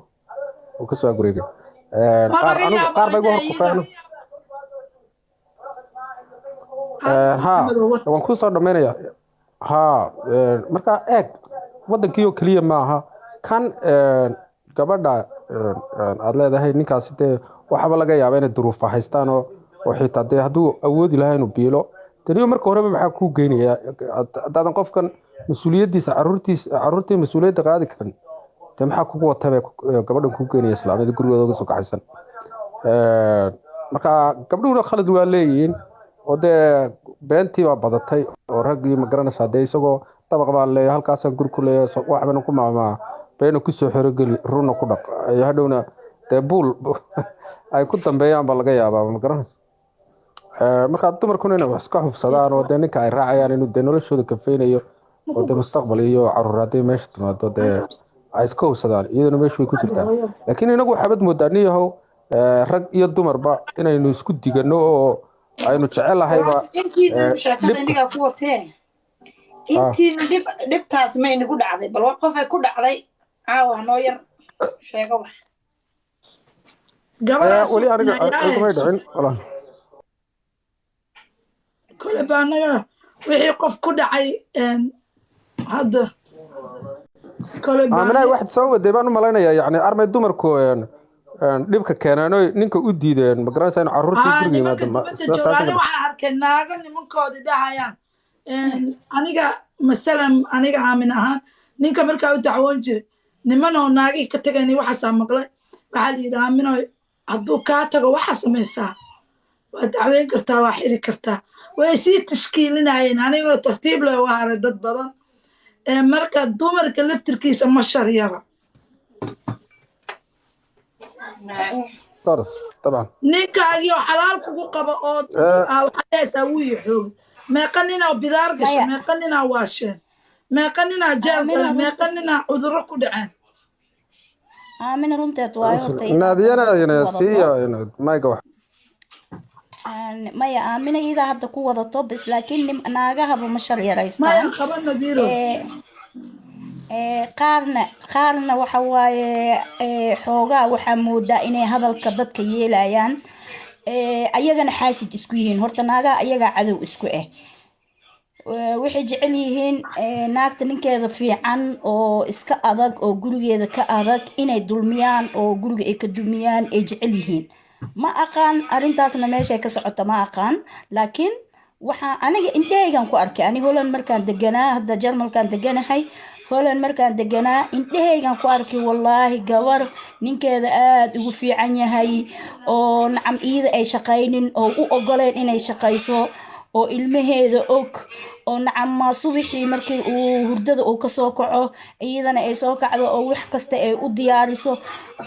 oo ka soo gureegay qaar bay ugu horqufaan waan ku soo dhameynaya marka eeg wadankii oo kaliya ma aha kan gabadha aad leedahay ninkaas dee waxaba laga yaabaa inay duruuf haystaan oo xitaa dee hadduu awoodi lahaa inuu biilo taniyo marka horeba maxaa kuu geynaya haddaadan qofkan mas-uuliyaddiisa caruurtii mas-uuliyadda qaadi karin dee maxaa kugu wataba gabadhan kuu geynaya islaamiyada gurigooda uga soo kaxaysan marka gabdhuhuna khalad waa leeyihiin oo dee beentii baa badatay oo raggii ma garanaysaa dee isagoo dabaq baan leeyahay halkaasaan guri ku leeyahay waxbana ku maamaa beena kusoo xerogeli runna ku dhaq iyo hadhowna dee buul ay ku dambeeyaan baa laga yaabaa ma garanaysa marka dumarkuna inay wax iska hubsadaan oo dee ninka ay raacayaan inuu dee noloshooda kafeynayo oo dee mustaqbal iyo caruur hadday meesha timaado dee ay iska hubsadaan iyaduna meesha way ku jirtaa laakiin inagu waxaabad moodaa niyahow rag iyo dumarba inaynu isku digano oo aynu jecelahayba intiina dhibtaas ma inagu dhacday bal waa qof ay ku dhacday caawa noo yar sheego wax weli aniga igumay dhicin kole baa anaga wixii qof ku dhacay hadda kole aaminay waxaad soo waday baan u malaynayaa yacni armay dumarku dhibka keeneen oo ninka u diideen ma garanaysaa in caruurtii guriga yimaado waxaan arkay naago nimankoodii dhahayaan aniga masalan aniga aamin ahaan ninka markaa u dacwoon jiray nimanoo naagii ka tagayni waxaasaa maqlay waxaa la yidhi aaminoy hadduu kaa tago waxaa samaysaa waa dacweyn kartaa waa xiri kartaa way sii tashkiilinayeen anigoo tartiib leh uga haray dad badan marka dumarka laftirkiisa ma sharyara طبعا ninkaagii oo xalaal kugu qaba oo waxaad haysaa wuu ii xoogay meeqa ninaa bidaar gashay meeqa ninaa waasheen meeqa ninaa jeel gale meeqa ninaa cudurro ku dhaceen aamina runteed waayo horta naadiyana siiya mayga wax maya aamina iyada hadda ku wadato bas laakiin naagahaba ma shal maya yaraystaan qaba nadiiro qaarna waxa waaye xoogaa waxaa moodaa inay hadalka dadka yeelayaan ayagana xaasid isku yihiin horta naagaha ayagaa cadow isku ah waxay jecel yihiin naagta ninkeeda fiican oo iska adag oo gurigeeda ka adag inay dulmiyaan oo guriga ay ka dumiyaan ay jecel yihiin ma aqaan arrintaasna meeshay ka socota ma aqaan laakiin waxaa aniga indhahaygan ku arkay ani Holland markaan deganaa hadda Jarmalkaan deganahay Holland markaan deganaa indhahaygan ku arkay wallaahi gabar ninkeeda aad ugu fiican yahay oo nacam iida ay shaqaynin oo u ogoleen inay shaqayso oo ilmaheeda og oo nacam subaxii markii uu hurdada uu kasoo kaco iyadana ay soo kacdo oo wax kasta ay u diyaariso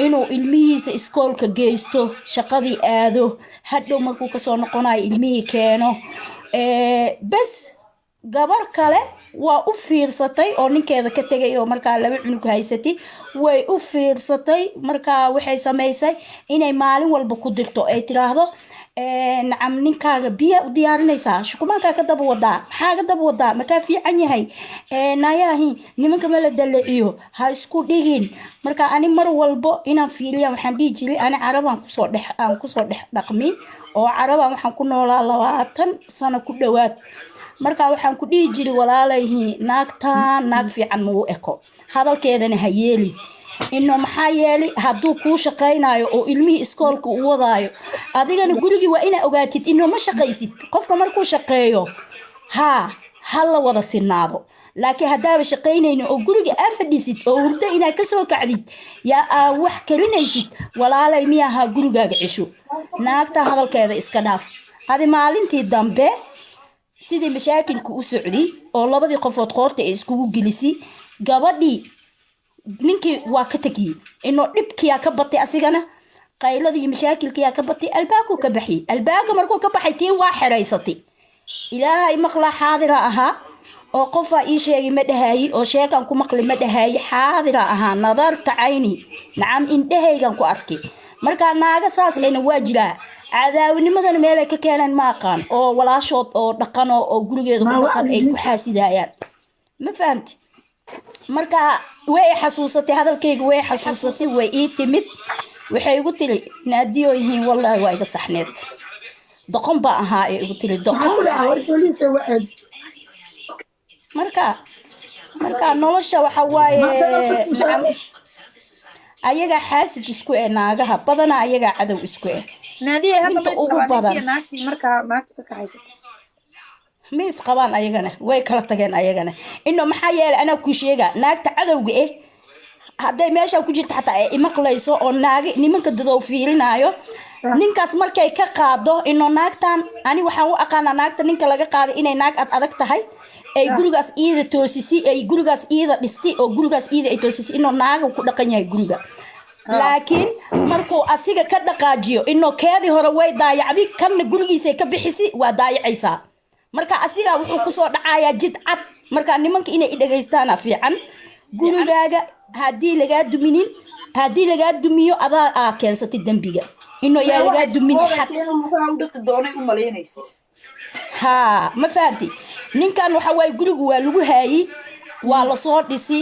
inuu ilmihiisa iskoolka geysto shaqadii aado hadhow markuu kasoo noqonayo ilmihii keeno bas gabar kale waa u fiirsatay oo ninkeeda ka tegay oo markaa laba cunug haysatay way u fiirsatay markaa waxay samaysay inay maalin walba ku dirto ay tiraahdo nacam ninkaaga biya u diyaarinaysaa shukumaankaa ka daba wadaa maxaa ka daba wadaa makaa fiican yahay nayaahi nimanka ma la dalaciyo ha isku dhigin marka ani mar walbo inaan fiiriya waxaan dhihi jiray ani carabaan kusoo dhex dhaqmi oo carabaan waxaan ku noolaa 20 sano ku dhowaad marka waxaan ku dhihi jiray walaalayhi naagtaan naag fiican ma u eko hadalkeedana ha yeeli inno maxaa yeeli hadduu kuu shaqaynayo oo ilmihii iskoolka u wadaayo adigana gurigii waa inaa ogaatid inno ma shaqaysid qofka markuu shaqeeyo ha la wada sinaado laakiin haddaaba shaqaynayno oo guriga aa fadhisid oo hurdo inaa kasoo kacdid yaa aa wax karinaysid walaalay miyaha gurigaaga cisho naagta hadalkeeda iska dhaaf adi maalintii dambe sidii mashaakilka u socday oo labadii qofood qoorta ay iskugu gelisi gabadhii ninkii waa ka tegiyey inuu dhibkiyaa ka batay asigana qayladii mashaakilkiyaa ka batay albaabku ka baxiyey albaabka markuu ka baxay tii waa xeraysatay ilaahay maqla xaadira ahaa oo qofaa ii sheegay ma dhahaayi oo sheekan ku maqli ma dhahaayi xaadira ahaa nadarta cayni nacam indhahaygan ku arkay markaa naaga saas lena waa jiraa cadaawinimadana meelay ka keeneen ma aqaan oo walaashood oo dhaqano oo gurigeeda ku dhaqan ay ku xaasidayaan ma fahamti marka way xasuusatay hadalkayga way xasuusatay way ii timid waxay igu tiri naadiyo yihiin wallahi waa iga saxneed doqon baa ahaa ay igu tiri doqon marka nolosha waxa waaye ayaga xaasid isku ee naagaha badana ayaga cadow isku ee naadiye hadda inta ugu badan markaa naagta ka kaxaysatay miis qabaan ayagana way kala tageen ayagana inno maxaa yeelay anaa ku sheega naagta cadowga hadday meesha ku jirto xataa ay imaqlayso oo nimanka dadow fiirinaayo ninkaas markay ka qaado inno naagtan ani waxaan u aqaanaa naagta ninka laga qaaday inay naag adag tahay ay gurigaas iida toosisi ay gurigaas iida dhisti oo gurigaas iida ay toosisi inno naaga ku dhaqan yahay guriga laakiin markuu asiga ka dhaqaajiyo inno keedii hore way daayacdi kanna gurigiisa ka bixisi waa daayacaysaa marka asiga wuxuu kusoo dhacayaa jid cad marka nimanka inay dhageystaana fiican gurigaaga haddii lagaa dumiyo adaa keensatay dembiga inuu yaa lagaa dumin ma fahanti ninkan waxa waaye gurigu waa lagu haayi waa lasoo dhisi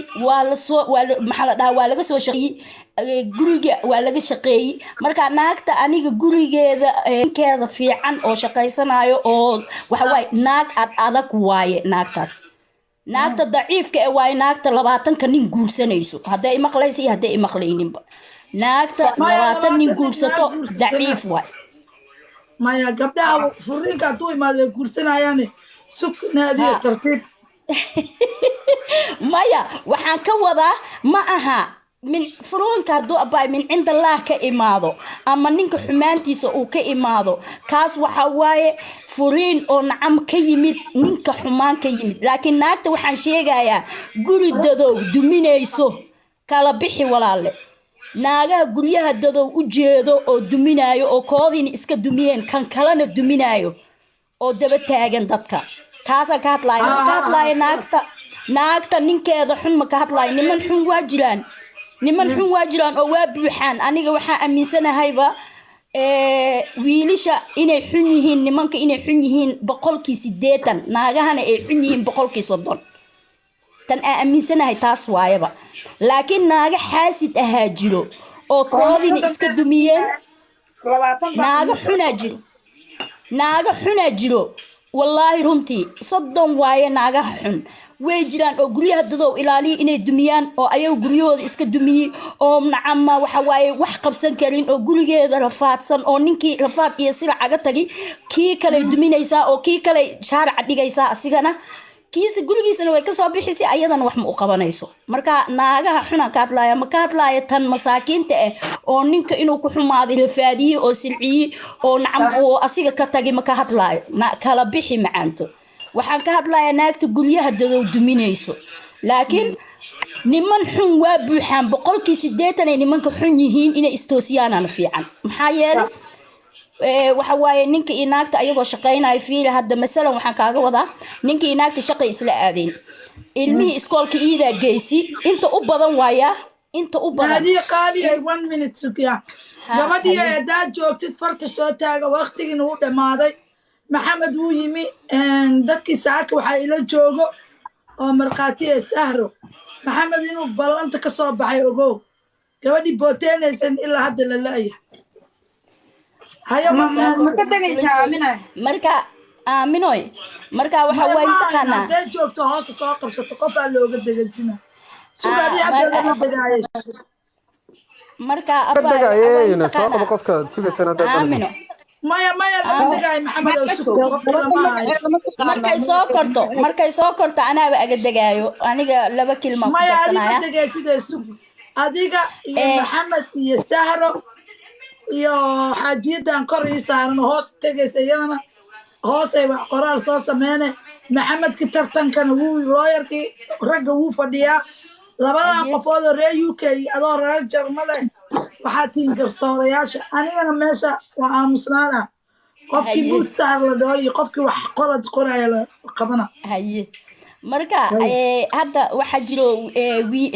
maxaa la dhahaa waa laga soo shaqeeyey guriga waa laga shaqeeyey marka naagta aniga gurigeeda ninkeeda fiican oo shaqaysanayo oo waxa waaye naag adag waaye naagtaas naagta daciifka waaye naagta 20 nin guursanayso hadday imaqlayso iyo hadday imaqlayninba naagta 20 nin guursato daciif waaye maya gabdhaha furiinka hadduu imaado way guursanayaane sug naadiya tartiib maya waxaan ka wadaa ma aha min furuunka hadduu abaay min cinda allah ka imaado ama ninka xumaantiisa uu ka imaado kaas waxa waaye furiin oo nacam ka yimid ninka xumaan ka yimid laakiin naagta waxaan sheegayaa guri dadow duminayso kala bixi walaalle naagaha guryaha dadow u jeedo oo duminaayo oo koodiina iska dumiyeen kan kalena duminaayo oo daba taagan dadka kaasaan ka hadlaaya ma ka hadlaaya naagta ninkeeda xun ma ka hadlaaya niman xun waa jiraan oo waa buuxaan aniga waxaa aaminsanahayba wiilisha inay xun yihiin nimanka inay xun yihiin 80% naagahana ay xun yihiin 30% tan aan aaminsanahay taas waayaba laakiin naaga xaasid ahaa jiro oo koodina iska dumiyeen naaga xunaa jiro wallaahi runtii 30 waaye naagaha xun way jiraan oo guryaha dadow ilaaliya inay dumiyaan oo ayagu guryahooda iska dumiyey oo nacama waxa waaye wax qabsan karin oo gurigeeda rafaadsan oo ninkii rafaad iyo sila caga tagi kii kale duminaysaa oo kii kale shaarica dhigaysaa asigana kiisa gurigiisana way kasoo bixisay ayadana wax ma u qabanayso marka naagaha xuna ka hadlaaya ma ka hadlaaya tan masaakiinta ah oo ninka inuu ku xumaaday rafaadiyey oo silciyey oo nacam oo asiga ka tagay ma ka hadlaayo kala bixi macaanto waxaan ka hadlayaa naagta guryaha dadow duminayso laakiin niman xun waa buuxaan 80% ay nimanka xun yihiin inay istoosiyaanana fiican maxaa yeelay waxa waaye ninka iyo naagta ayagoo shaqaynayo fiil hadda masalan waxaan kaaga wadaa ninka iyo naagta shaqay isla aadeen ilmihii iskoolka iida geysi inta u badan waaya inta u badan هذه قالي 1 minute سكيا gabadhii eedaa joogtid farta soo taaga waqtigiina uu dhamaaday maxamed wuu yimi dadkii saaka waxaa ila joogo oo markhaati ee sahro maxamed inuu ballanta ka soo baxay ogow gabadhii booteenaysan ilaa hadda la la'yahay marka aaminoy marka waxa way taqaanaa hadday joogto hoos soo qabsato qofaa looga degajina sugaadii hadda lama degaayo marka degayayna soo qabo qofka sugaysan hadda aamino maya lama degaayo maxamed oo sugo qof lama hayo markay soo korto anaaba aga degaayo aniga laba kilma ku maya darsanaya adiga degay sidee sug adiga iyo maxamed iyo sahro iyo xaajiyadan kor ii saaran hoos tegaysa iyadana hoosay wax qoraal soo sameynay maxamedki tartankana wuu looyarkii ragga wuu fadhiyaa labadan qofood oo reer UK adoo reer Jarmale waxaa tiin garsoorayaasha anigana meesha waa aamusnaana qofkii buut saar la dhooyi qofkii wax qolad qoraya la qabana haye marka hadda waxa jiro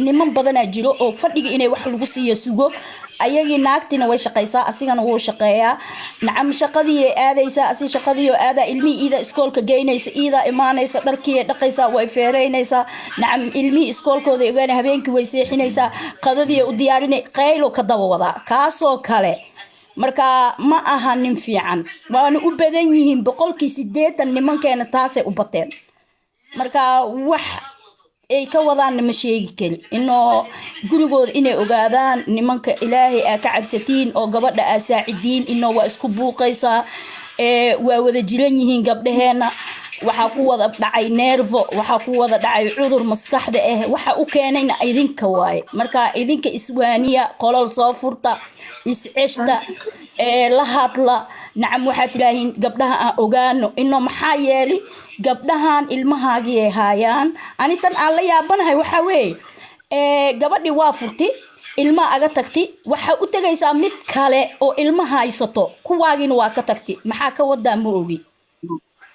niman badan jiro oo fadhiga inay wax lagu siiyo sugo ayagii naagtina way shaqaysaa asigana wuu shaqeeyaa nacam shaqadii ay aadaysaa asi shaqadii oo aada ilmihii ida iskoolka geynaysa ida imaanaysa dharkii dhaqaysaa way feereynaysaa nacam ilmihii iskoolkooda ogaana habeenkii way seexinaysaa qadadii u diyaarinay qaylo ka daba wadaa kaasoo kale marka ma aha nin fiican waana u badan yihiin 80% nimankeena taasay u bateen marka wax ay ka wadaan ma sheegi kari inoo gurigooda inay ogaadaan nimanka ilaahay ka cabsatiin oo gabadha saacidiin inoo waa isku buuqaysaa waa wada jiran yihiin gabdhaheena waxa ku wada dhacay nervo waxa ku wada dhacay cudur maskaxda waxa u keenayna idinka waaye marka idinka iswaaniya qolol soo furta isceshta la hadla nacam waxaad ilaahin gabdhaha aan ogaano inoo maxaa yeeli gabdhahan ilmahaagii ay haayaan ani tan aan la yaabanahay waxa weeye gabadhii waa furti ilma aga tagti waxa u tagaysaa mid kale oo ilma haysato kuwaagiina waa ka tagti maxaa ka wadaa ma ogi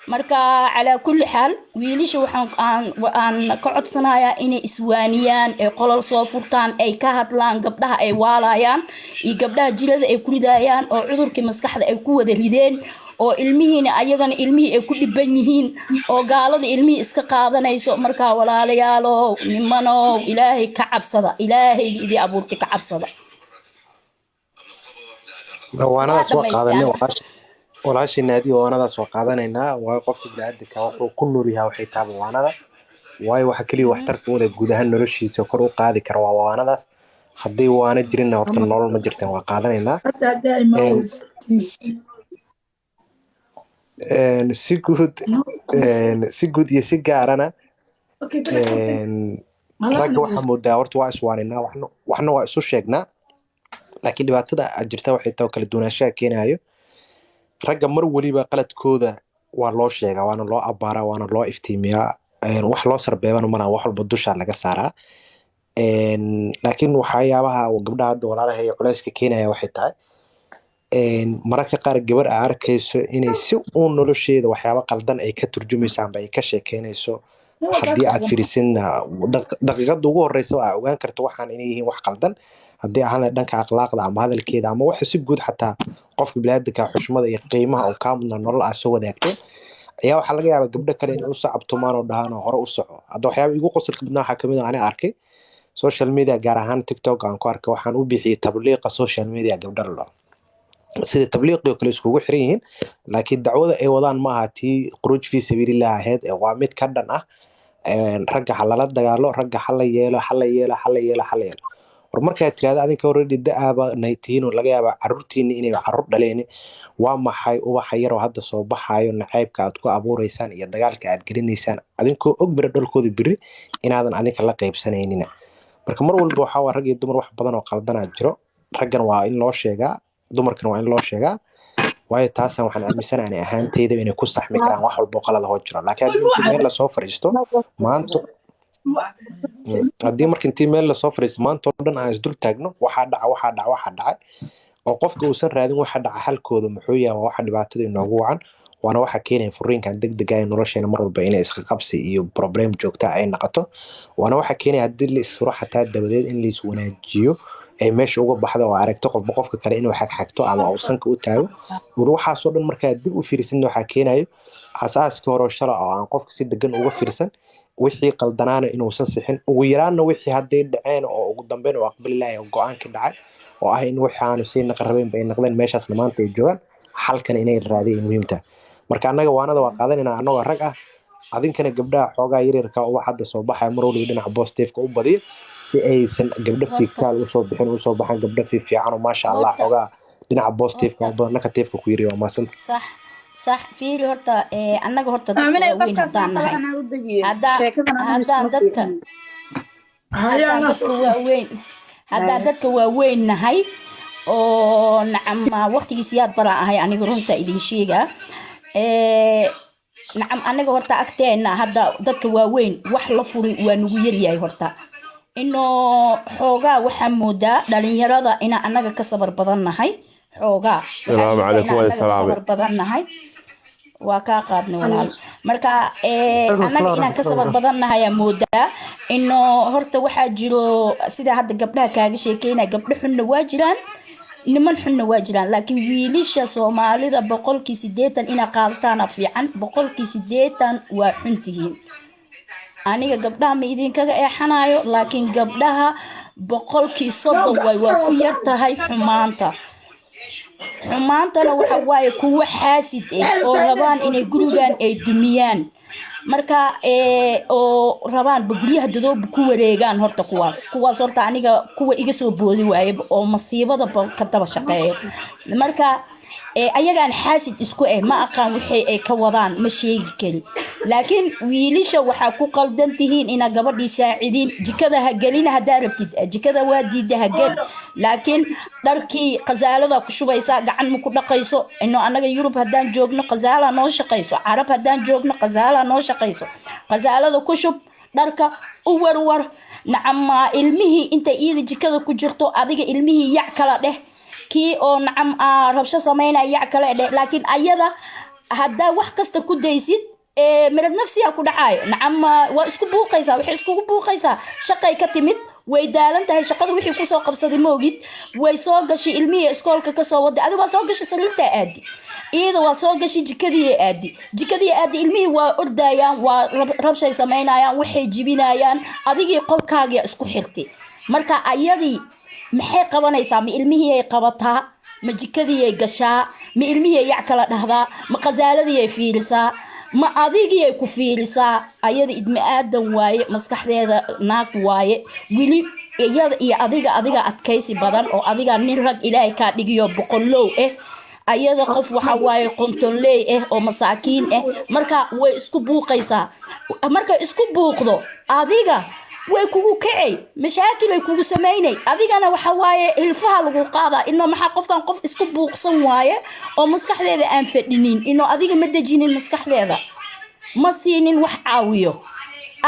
marka ala kulli xaal wiilisha waxaan ka codsanayaa inay iswaaniyaan ee qolol soo furtaan ay ka hadlaan gabdhaha ay waalayaan iyo gabdhaha jirada ay ku ridayaan oo cudurkii maskaxda ay ku wada rideen oo ilmihiina ayagana ilmihii ay ku dhiban yihiin oo gaalada ilmihii iska qaadanayso markaa walaalayaalo nimano ilaahay ka cabsada ilaahay idii abuurtay ka cabsada waanadaas waa qaadanay walaashii naadi waanadaas waa qaadanaynaa waayo qofka bini'aadamka wuxuu ku nool yahay waxay tahay waanada waayo waxa kaliya waxtarka u leh guud ahaan noloshiisa kor u qaadi kara waa waanadaas haddii waana jirinna horta nolol ma jirteen waa qaadanaynaa si guud iyo si gaarana ragga waxaa moodaa horta waa iswaaninaa waxna waa isu sheegnaa laakiin dhibaatada jirta waxay tahay kala duwanaanshaha keenayo ragga mar waliba qaladkooda waa loo sheegaa waana loo abaaraa waana loo iftiimiyaa wax loo sarbeebana mana wax walba dusha laga saaraa laakiin waxyaabaha gabdhaha hadda walaalaha ee culayska keenaya waxay tahay mararka qaar gabar aa arkayso inay si uun nolosheeda waxyaaba qaldan ay ka turjumayso amba ay ka sheekeynayso haddii aad firisinna daqiiqada ugu horeysa aa ogaan karto waxaan inay yihiin wax qaldan haddii ahaan dhanka akhlaaqda ama hadalkeeda ama waxa si guud xataa qofka bini'aadamka xushmada iyo qiimaha oo ka mudna nolol aa soo wadaagteen ayaa waxaa laga yaabaa gabdho kale inay u sacabtumaan oo dhahaan oo hore u soco. Hadda waxyaaba igu qosolka badnaa waxaa kamid ah aniga arkay social media gaar ahaan TikTok aan ku arkay waxaan u bixiyay tabliiqa social media gabdho la dhaho sida tabliiqii oo kale iskugu xiran yihiin laakiin dacwada ay wadaan ma aha tii quruj fi sabiilillah ahayd waa mid ka dhan ah ragga halala dagaalo ragga hala yeelo war markaa tiraahdo adinka already da'aba 19 oo laga yaaba carruurtiina inay carruur dhaleen waa maxay ubaxa yar oo hadda soo baxayo nacaybka aad ku abuureysaan iyo dagaalka aad gelinaysaan adinkoo og bira dhalkooda biri inaadan adinka la qaybsanaynin marka mar walba waxa waa rag iyo dumar wax badan oo qaldanaa jiro raggan waa in loo sheegaa dumarkan waa in loo sheegaa waayo taasaan waxaan aaminsanahay ahaanteyda inay ku saxmi karaan wax walba qalad oo jiro laakiin intii meel la soo fariisto maanta haddii marka intii meel la soo fariisto maanta oo dhan aan isdul taagno waxaa dhacay oo qofka uusan raadin waxa dhaca halkooda muxuu yahay waxa dhibaatada inoogu wacan waana waxa keenaya furiinkan degdega ee nolosheena mar walba inay iska qabsi iyo problem joogta ay noqoto waana waxa keenaya haddii la isuro xataa dabadeed in la is wanaajiyo ay meesha uga baxdo oo aragto qofka kale inuu xagxagto ama uu sanka u taago waxaas oo dhan markaa dib u fiirsan waxa keenayo asaaska hore shala oo aan qofka si degan uga fiirsan wixii qaldanaana inuusan sixin ugu yaraana wixii hadday dhaceen oo ugu dambeyn oo aqbali lahayn go'aan ka dhacay oo ah in waxaanu sii naqarabeen bay naqdeen meeshaas maanta ay joogaan xalkan inay raadiyeen muhiimta marka anaga waanada waa qaadanayna anagoo rag ah adinkana gabdhaha xoogaa yaryarka oo hadda soo baxay mar walba dhinaca positive-ka u badiyo si aysan gabdho fiigtaal u soo baxan gabdho fiican oo maasha Allah xoogaa dhinaca positive-ka oo badan negative-ka ku yiri oo maasan صح fiiri horta annaga horta dadka waaweyn nahay oo nacam waqtigiisa yaad bara ahay aniga runta idin sheega nacam anaga horta agteena hadda dadka waaweyn wax la furi waa nugu yaryahay horta inoo xoogaa waxaa moodaa dhalinyarada ina anaga ka sabar badan nahay xoogaa salaamu calaykum wa sabar badan nahay waa kaa qaadnay walaal marka anaga inaan ka sabar badan nahay moodaa inoo horta waxaa jiro sida hadda gabdhaha kaaga sheekeynaya gabdho xunna waa jiraan niman xunna waa jiraan laakiin wiilisha Soomaalida 80% ina qaadataana fiican 80% waa xuntihiin aniga gabdhaha ma idinkaga eexanayo laakiin gabdhaha 30% waa ku yar tahay xumaantana waxa waaye kuwa xaasid oo rabaan inay gurigan ay dumiyaan marka oo rabaan guryaha dadoob ku wareegaan horta kuwaas horta aniga kuwa iga soo boodi waaye oo masiibada ka daba shaqeeyo marka ayagaan xaasid isku ma aqaan wixii ay ka wadaan ma sheegi kari laakiin wiilisha waxa ku qaldan tihiin ina gabadhii saacidiin jikada ha gelina hadaa rabtid jikada waa diida ha gel laakiin dharkii qazaalada ku shubaysa gacan ma ku dhaqayso inoo anaga Yurub hadaan joogno qazaala noo shaqayso Arab hadaan joogno qazaala noo shaqayso qazaalada ku shub dharka u warwar nacama ilmihii inta iida jikada ku jirto adiga ilmihii yac kala dheh kii oo nacam rabsho sameynaya kale laakiin ayada hadda wax kasta ku daysid marad nafsiga ku dhacayo nacam waa isku buuqaysaa wixii isku buuqaysaa shaqay ka timid way daalan tahay shaqada wixii ku soo qabsaday moogid way soo gashay ilmihi iskoolka ka soo waday adiga waa soo gashay saliinta aadi iyada waa soo gashay jikadii aadi ilmihi waa ordayaan waa rabshay sameynayaan waxay jibinayaan adigii qolkaaga isku xirtay marka ayadii maxay qabanaysaa ma ilmihii ay qabataa ma jikadii ay gashaa ma ilmihii ay yac kala dhahdaa ma qazaaladii ay fiirisaa ma adigii ay ku fiirisaa ayada idma aadan waaye maskaxdeeda naag waaye wili iyada iyo adiga adkaysi badan oo adiga nin rag ilaahay ka dhigiyo boqolow ayada qof waxa waaye qontonley oo masaakiin marka way isku buuqaysaa marka isku buuqdo adiga way kugu kacay mashaakil ay kugu sameynay adigana waxa waaye ilfaha lagu qaada inoo maxaa qofkan qof isku buuqsan waaye oo maskaxdeeda aan fadhinin inoo adiga ma dajinin maskaxdeeda ma siinin wax caawiyo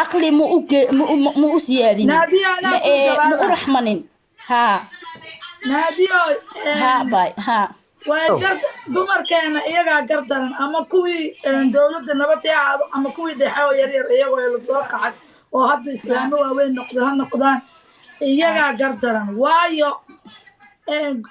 aqli mu u siyaadin ma u raxmanin naadiyo bay way dumarkeena iyagaa gardaran ama kuwii dowladda nabad aado ama kuwii dhexe oo yaryar iyagoo la soo kacay oo hadda islaamo waaweyn noqdaan iyagaa gardaran waayo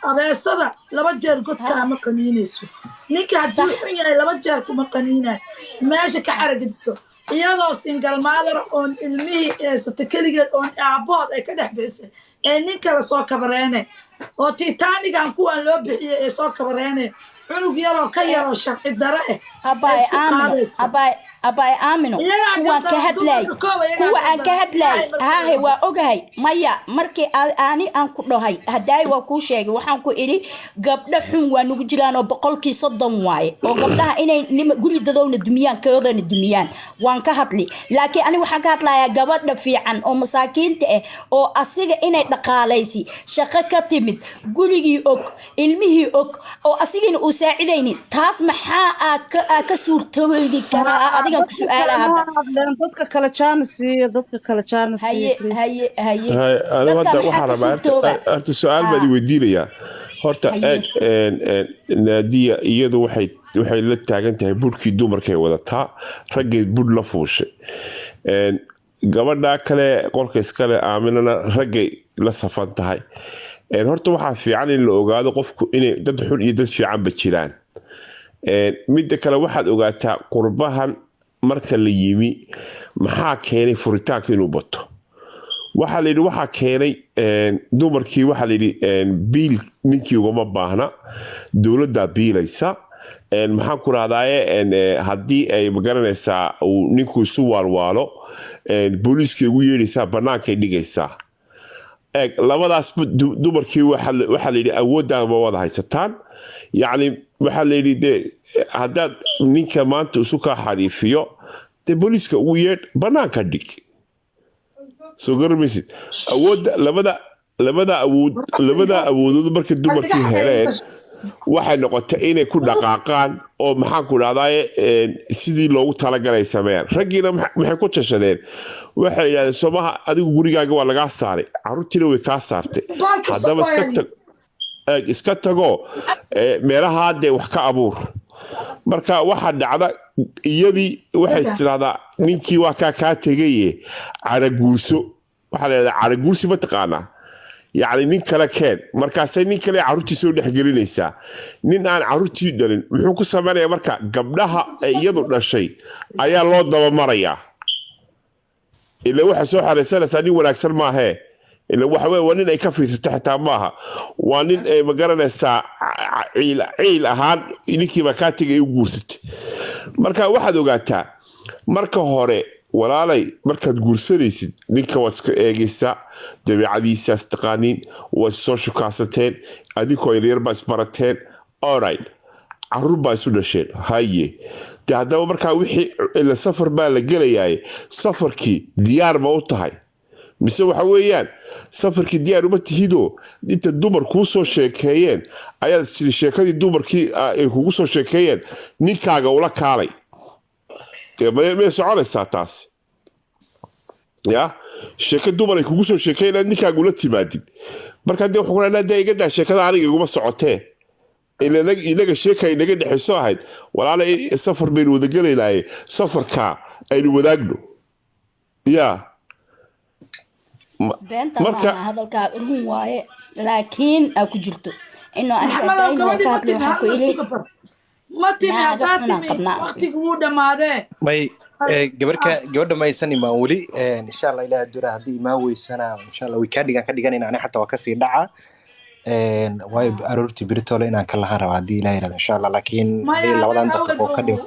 abeesada 2 jeer godka ama qaniinayso ninka hadduu xun yahay 2 jeer kuma qaniinay meesha ka caragadiso iyadoo single mother oon ilmihii eesata keligeed oon aabood ay ka dhex bixisay ee nin kale soo kabareene oo titanigan kuwan loo bixiyey ee soo kabareene cunug yaroo ka yaroo sharci dare abaay aamino kuwaan ka hadlay kuwa aan ka hadlay haahe waa ogahay maya markii aan ku dhahay haddaay waa kuu sheegay waxaan ku idhi gabdho xun waa nugu jiraan oo 30% waaye oo gabdhaha inay guri dadowna dumiyaan koodana dumiyaan waan ka hadli laakiin ani waxaan ka hadlayaa gabadha fiican oo masaakiinta ah oo asiga inay dhaqaalaysi shaqo ka timid gurigii og ilmihii og oo asigina uu saacidaynin taas maxaa ka suurtoobi karaa adigan ku su'aalaha hadda dadka kala jaanisiyo haye aniga hadda waxaan rabaa horta su-aal baad i weydiinayaa horta naadiya iyadu waxay la taagan tahay budhkii dumarkay wadataa raggeed budh la fuushay gabadha kale qolka iskale aaminana raggay la safan tahay horta waxaa fiican in la ogaado qofku inay dad xun iyo dad fiicanba jiraan midda kale waxaad ogaataa qurbahan marka la yimi maxaa keenay furitaanka inuu bato waxaa layidhi waxaa keenay dumarkii waxaa layidhi biil ninkii ugama baahna dowladdaa biilaysa maxaan ku rahdaaye haddii ay magaranaysaa uu ninku isu waalwaalo booliiskay ugu yeedhaysaa bannaankay dhigaysaa labadaas dumarkii waxaa layidhi awooddaa ma wada haysataan yacni waxaa layidhi de haddaad ninka maanta isu kaa xariifiyo dee booliiska ugu yeedh bannaanka dhig soo garamaysid awoodda labada awoodood markay dumarkii heleen waxay noqotay inay ku dhaqaaqaan oo maxaan ku dhahdaye sidii loogu talagalay sameeyaan raggiina maxay ku jashadeen waxay yidhahdeen somaha adigu gurigaaga waa lagaa saaray caruurtiina way kaa saartay haddaba iska tago meelahaa dee wax ka abuur marka waxaa dhacda iyadii waxay tidahdaa ninkii waa kaa tegaye caraguurso waxaa la yidhahdaa caraguursi ma taqaanaa yacni nin kale keen markaasay nin kale caruurtii soo dhexgelinaysaa nin aan caruurtii dhalin muxuu ku samaynayaa marka gabdhaha ay iyadu dhashay ayaa loo dabamarayaa ila waxa soo xaraysanaysaa nin wanaagsan maahee ila waxaweye waa nin ay ka fiirsato xitaa maaha waa nin ay magaranaysaa ciil ahaan ninkiiba kaa tegay u guursatay marka waxaad ogaataa marka hore walaalay markaad guursanaysid ninka waad iska eegaysaa dabeicadiisaas taqaaniin waad soo shukaasateen adinkoo yaryar baa isbarateen alright caruur baa isu dhasheen haye de haddaba markaa wixii ila safar baa la gelayaay safarkii diyaar ma u tahay mise waxa weeyaan safarkii diyaar uma tihidoo inta dumar kuu soo sheekeeyeen ayaad sheekadii dumarkii ay kugu soo sheekeeyeen ninkaaga ula kaalay may soconaysaa taas ya sheeka dumar ay kugu soo sheekeyn inaad ninkaaga ula timaadid marka de wuxuu kuraa de igadaa sheekada aniga iguma socotee inaga sheeka inaga dhexayso ahayd walaala safar baynu wada gelaynaye safarka aynu wadaagno ya marka hadalkaa run waaye laakiin aa ku jirto inuu aniga dayno ka hadlay waxaan ku ili ma timi haddaa timi waqtigu wuu dhammaadee may gabadha ma aysan imaan weli insha allah ilaah dura haddii imaan weysana insha allah wikaadigan ka dhiganayna ani xataa waa kasii dhaca waayo aroortii biritole inaan ka lahaan raba haddii ilaah yirahdo insha allah laakiin haddii labadan daqiiqo ka dhimo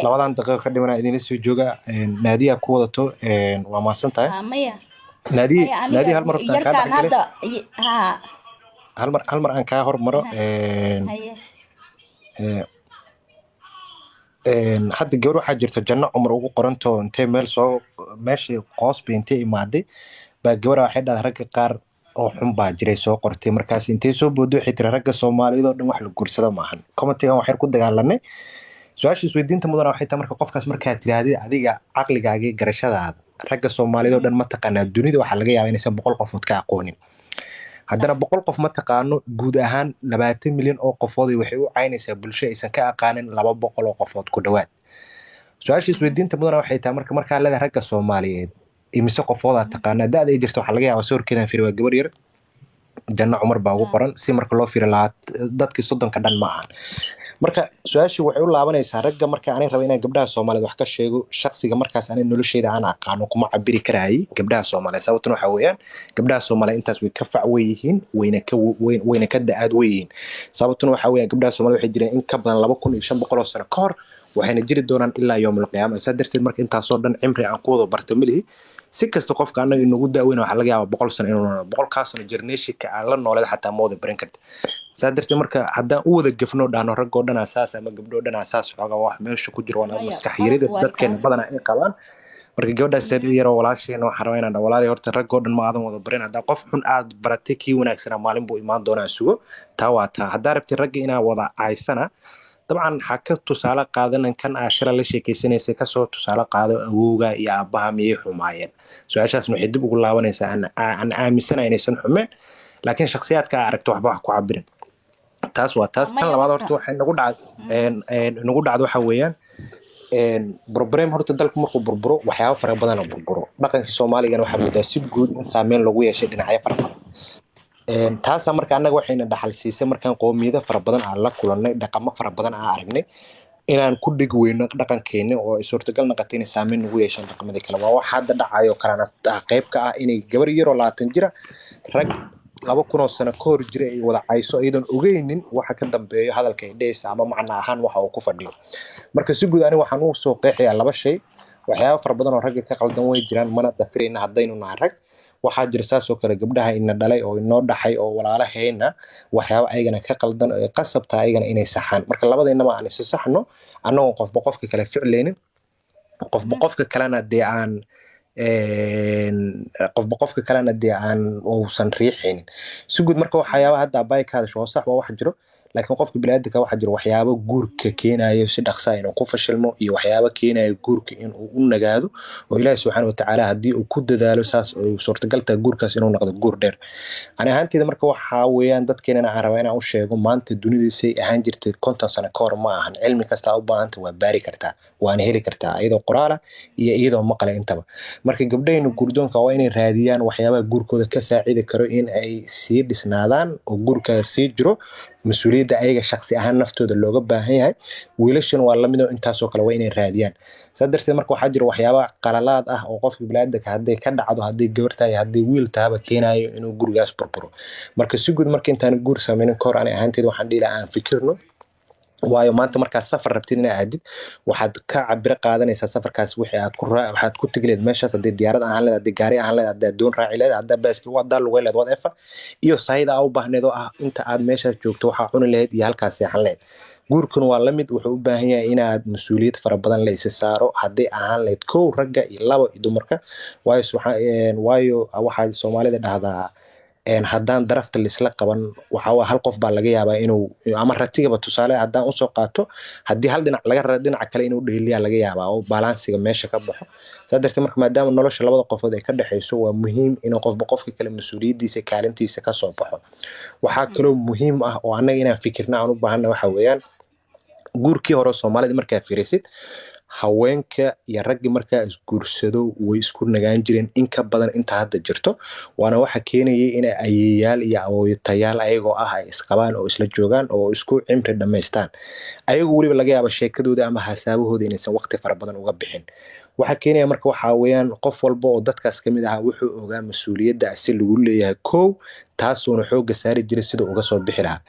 labadan daqiiqo ka dhimana idinla soo jooga naadiya ku wadato waa mahadsan tahay naadiya hal mar hortaan kaa dhexgale hal mar aan kaa hormaro hadda gabar waxaa jirta janno cumar ugu qoranto intee meeshii qoosba intee imaaday baa gabara waxay dhahday ragga qaar oo xun baa jiray soo qortay markaas intay soo boodo waxay tiri ragga Soomaaliyeed oo dhan wax la guursada maahan commentigan waxay ku dagaalanay su-aasha isweydiinta mudana waxay tahay marka qofkaas markaa tiraahday adiga caqligaaga iyo garashadaada ragga Soomaaliyeed oo dhan ma taqaanaa dunida waxaa laga yaabaa inaysan 100 qofood ka aqoonin haddana 100 qof ma taqaano guud ahaan 20 milyan oo qofood waxay u caynaysaa bulsho aysan ka aqaanin 200 oo qofood ku dhawaad su-aasha isweydiinta mudana waxay tahay markaa leedahay ragga Soomaaliyeed imise qofooda taqaana da'da ay jirto waxa laga yaabaa sawirkeedan fiir waa gabar yar janno cumar baa ugu qoran si marka loo fiiro lahaa dadkii soddonka dhan ma ahan marka su-aashii waxay u laabanaysaa ragga marka aanay raba inaan gabdhaha Soomaaliyeed wax ka sheego shaqsiga markaas aanay nolosheeda aan aqaano kuma cabiri karaayay gabdhaha Soomaaliyeed sababtuna waxa weeyaan gabdhaha Soomaaliyeed intaas way ka fac weeyihiin wayna ka da'aad weeyihiin sababtuna waxa weeyaan gabdhaha Soomaaliyeed waxay jireen in ka badan 2500 sano ka hor waxayna jiri doonaan ilaa yoomul qiyaama saa darteed marka intaas oo dhan cimri aan ku wada barto milihi si kasta qofka anaga inagu daaweyn waxa laga yaabaa 100 sano inuu 100 sano jirneeshika aan la nooleed xataa mooda baran karta saa darteed marka haddaan u wada gafno dhaano rag oo dhan asaas ama gabdho dhan asaas xogaa wax meesha ku jiro waa maskax yarida dadkeena badan ay qabaan marka gabadhaas yar oo walaasheen waxaan rabaa inaan walaalay horta rag oo dhan ma aadan wada barin hadaa qof xun aad baratay kii wanaagsan maalin buu imaan doonaa sugo taa waa taa hadaa rabtay rag inaa wada aysana طبعا حكى تسالة قادنا كان عشرة ليش كيسين يسكسو تسالة قادو أوجا يا أبها ميح وماين سو عشان اسمه حد بقول لا ونسى أنا آمن سنة يعني سن حمين لكن شخصيات كعركت وحبا حكوا عبرين تاس وتاس كان لما دورت وحين نقول عاد وحويان بربريم هرت دلك مركو بربرو وحياة فرق بدنا بربرو لكن الصومالي كانوا حبوا سيد جود إنسامين لقوية شيء نهاية فرق taas marka anaga waxayna dhaxal siisay markaan qoomiyada fara badan aan la kulanay dhaqamo fara badan aan aragnay inaan ku dhig weyno dhaqankeena oo ay suurtagal noqotay saameyn ugu yeeshaan dhaqamada kale waa wax hadda dhacayo kalena qayb ka ah inay gabar yar oo 20 jira rag 2000 sano ka hor jiray ay wada cayso iyadoon ogeynin waxa ka dambeeyo hadalka ay dhees ama macna ahaan waxa uu ku fadhiyo marka si guud aniga waxaan u soo qeexayaa laba shay waxyaabo fara badan oo rag ka qaldan way jiraan mana dafirayna haddaynu nahay rag waxaa jira saasoo kale gabdhaha ina dhalay oo inoo dhaxay oo walaalahayna waxyaabo ayagana ka qaldan oo qasabta ayagana inay saxaan marka labadeennaba aan is saxno annagoo qofba qofka kale ficleynin qofba qofka kalena dee aan uusan riixaynin si guud marka waxyaabaha hadda abay ka hadasho sax waa wax jiro laakiin qofka bini'aadamka waxa jiro waxyaabo guurka keenayo si dhaqso ah inuu ku fashilmo iyo waxyaabo keenayo guurka inuu u nagaado oo Ilaahay subxaanahu wa ta'aala hadii uu ku dadaalo saas oo suurtagal tahay guurkaas inuu noqdo guur dheer ani ahaanteeda marka waxa weeyaan dadkeena aan rabaa inaan u sheego maanta dunidiisay ahaan jirtay 50 sano ka hor ma ahan cilmi kasta u baahanta waa baari kartaa waana heli kartaa iyadoo qoraala iyo iyadoo maqal intaba marka gabdhaynu gurdoonka waa inay raadiyaan waxyaabaha guurkooda ka saacidi karo in ay sii dhisnaadaan oo guurkaas sii jiro مسؤولية أيها شخصي أهم نفتو ده اللغة باهي ويلشون ولا منو إنتاسو كلا وين الراديان صدرت مركو حجر وحياة قلالات وقف بلادك هدي كذا عضو هدي جورتاي هدي ويل تابا كينا إنه جورجاس بربرو مركو سجود مركين تاني جورسا من الكور أنا أهنتي وحندي لأن فكرنا waayo maanta markaad safar rabtid inaad aadid waxaad ka cabir qaadanaysaa safarkaas wixii aad ku waxaad ku tigleed meeshaas hadii diyaarad aan leedahay hadii gaari aan leedahay hadii doon raaci leedahay hadii baaski wada lagu leedahay whatever iyo sayda u baahneedo ah inta aad meeshaas joogto waxa cuni lahayd iyo halkaas seexan lahayd guurkuna waa la mid wuxuu u baahan yahay inaad mas'uuliyad fara badan la is saaro hadii aan leedahay koow ragga iyo laba iyo dumarka waayo waxa Soomaalida dhahdaa haddaan darafta lisla qaban waxa hal qof baa laga yaabaa inuu ama ratigaba tusaale haddaan u soo qaato haddii hal dhinac laga rado dhinaca kale inuu dheeliya laga yaabaa oo balansiga meesha ka baxo sadartii marka maadaama nolosha labada qofood ay ka dhaxayso waa muhiim in qofba qofka kale mas'uuliyadiisa kaalintiisa ka soo baxo waxa kale oo muhiim ah oo anaga inaan fikirna aan u baahana waxa weeyaan guurkii hore Soomaalida markaa fiirisid haweenka iyo ragga markaa isguursado way isku nagaan jireen in ka badan inta hadda jirto waana waxa keenayay in ayayaal iyo awootayaal ayagoo ah ay isqabaan oo isla joogaan oo isku cimri dhameystaan ayagu waliba laga yaabo sheekadooda ama hasaabahooda inaysan waqti fara badan uga bixin waxa keenaya marka waxa weeyaan qof walba oo dadkaas kamid ah wuxuu ogaa mas'uuliyadda si lagu leeyahay koow taasoo xooga saari jiray sida uga soo bixi lahaa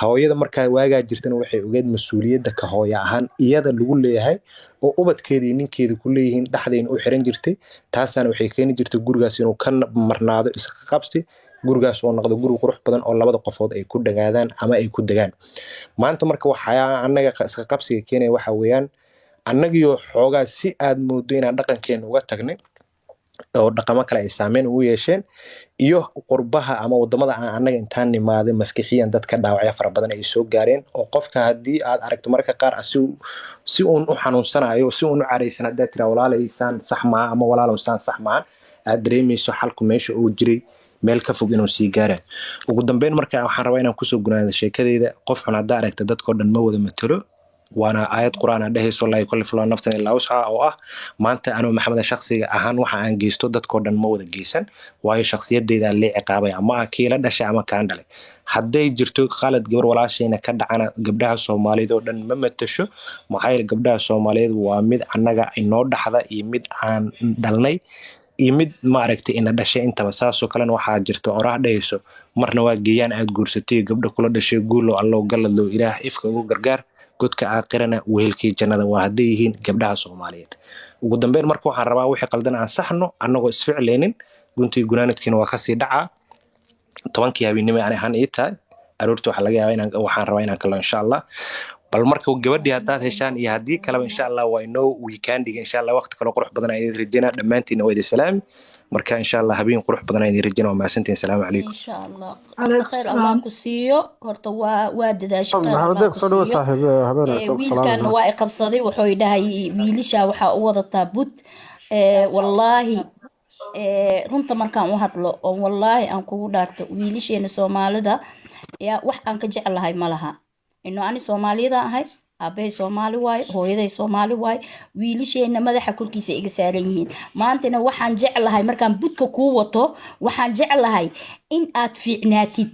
hooyada markaa waagaa jirtana waxay ogeed mas'uuliyadda ka hooyo ahaan iyada lagu leeyahay oo ubadkeedii ninkeeda ku leeyihiin dhaxdeen u xiran jirtay taasana waxay keeni jirtay gurigaas inuu ka marnaado isqa qabsi gurigaas oo noqdo guri qurux badan oo labada qofood ay ku dhagaadaan ama ay ku dagaan maanta marka waxa anaga isqa qabsiga keenay waxa weeyaan annagiyo xoogaa si aad moodo inaan dhaqankeena uga tagnay oo dhaqamo kale ay saameyn ugu yeesheen iyo qurbaha ama wadamada aan anaga intaan nimaaday maskixiyan dadka dhaawacyo fara badan ay soo gaareen oo qofka hadii aad aragto marka qaar si uu u xanuunsanayo si uu u careysan hadaa tira walaalaysan sax ma ama walaalaysan sax ma aad dareemayso xalku meesha uu jiray meel ka fog inuu sii gaaro ugu dambeyn marka waxaan rabaa inaan ku soo gunaado sheekadeyda qof xun hadaa aragto dadkoo dhan ma wada matalo waana aayad quraan ah dhehayso laa yukallifu llaahu nafsan illaa wuscahaa oo ah maanta anuu maxamed shakhsiga ahaan waxa aan geysto dadkoo dhan ma wada geysan waayo shakhsiyadeyda lee ciqaabay ama kii la dhashay ama kaan dhalay hadday jirto qalad gabar walaashayna ka dhacana gabdhaha Soomaaliyeed oo dhan ma matasho maxaa yeelay gabdhaha Soomaaliyeed waa mid annaga inoo dhaxda iyo mid aan dhalnay iyo mid ma aragtay ina dhashay intaba saasoo kalena waxaa jirto oraah dhehayso marna waa geeyaan aad guursatay gabdha kula dhashay guulo allow galladlo ilaah ifka ugu gargaar godka aakhirana weelkii jannada waa hadday yihiin gabdhaha Soomaaliyeed ugu dambeyn marka waxaan rabaa wixii qaldan aan saxno annagoo isficleenin guntii gunaanadkiina waa kasii dhacaa 10kii habeenimo aan ahaan ii tahay aroortii waxa laga yaabaa waxaan rabaa inaan kala insha Allah bal marka gabadhii haddaad heshaan iyo haddii kaleba insha Allah waa inoo weekendiga insha Allah waqti kale qurux badan ayaan rajeynaa dhammaantiin waa idin salaam marka insha Allah habeen qurux badan ayaan rajeynaa waa maasantiin salaamu calaykum insha Allah khayr Allah ku siiyo horta waa dadaashay maxamed deeq soo dhawo saaxiib habeen wiilkan waa qabsaday wuxuu dhahay wiilisha waxa u wadataa bud wallahi runta markaan u hadlo oo wallahi aan kugu dhaarto wiilisheena Soomaalida yaa wax aan ka jecelahay ma laha inuu ani Soomaalida ahay aabay Soomaali waay hooyaday Soomaali waay wiilisheena madaxa kulkiisa iga saaran yihiin maantana waxaan jecelahay markaan budka ku wato waxaan jecelahay in aad fiicnaatid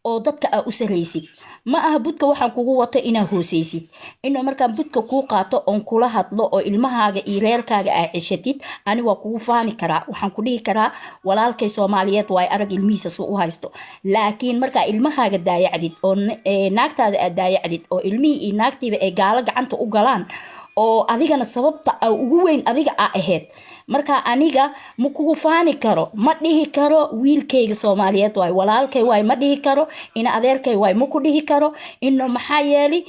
oo dadka aad u sareysid ma aha budka waxaan kugu wato inaad hooseysid inuu markaan budka ku qaato oon kula hadlo oo ilmahaaga iyo reerkaaga aad ceshatid ani waa kugu faani karaa waxaan ku dhihi karaa walaalkay Soomaaliyeed waa arag ilmihiisa soo u haysto laakiin marka ilmahaaga daayacdid oo naagtaada aad daayacdid oo ilmihii iyo naagtiiba ay gaalo gacanta u galaan oo adigana sababta ugu weyn adiga ahayd marka aniga ma kugu faani karo ma dhihi karo wiilkayga Soomaaliyeed waay walaalkay waay ma dhihi karo ina adeerkay waay ma ku dhihi karo inuu maxaa yeeli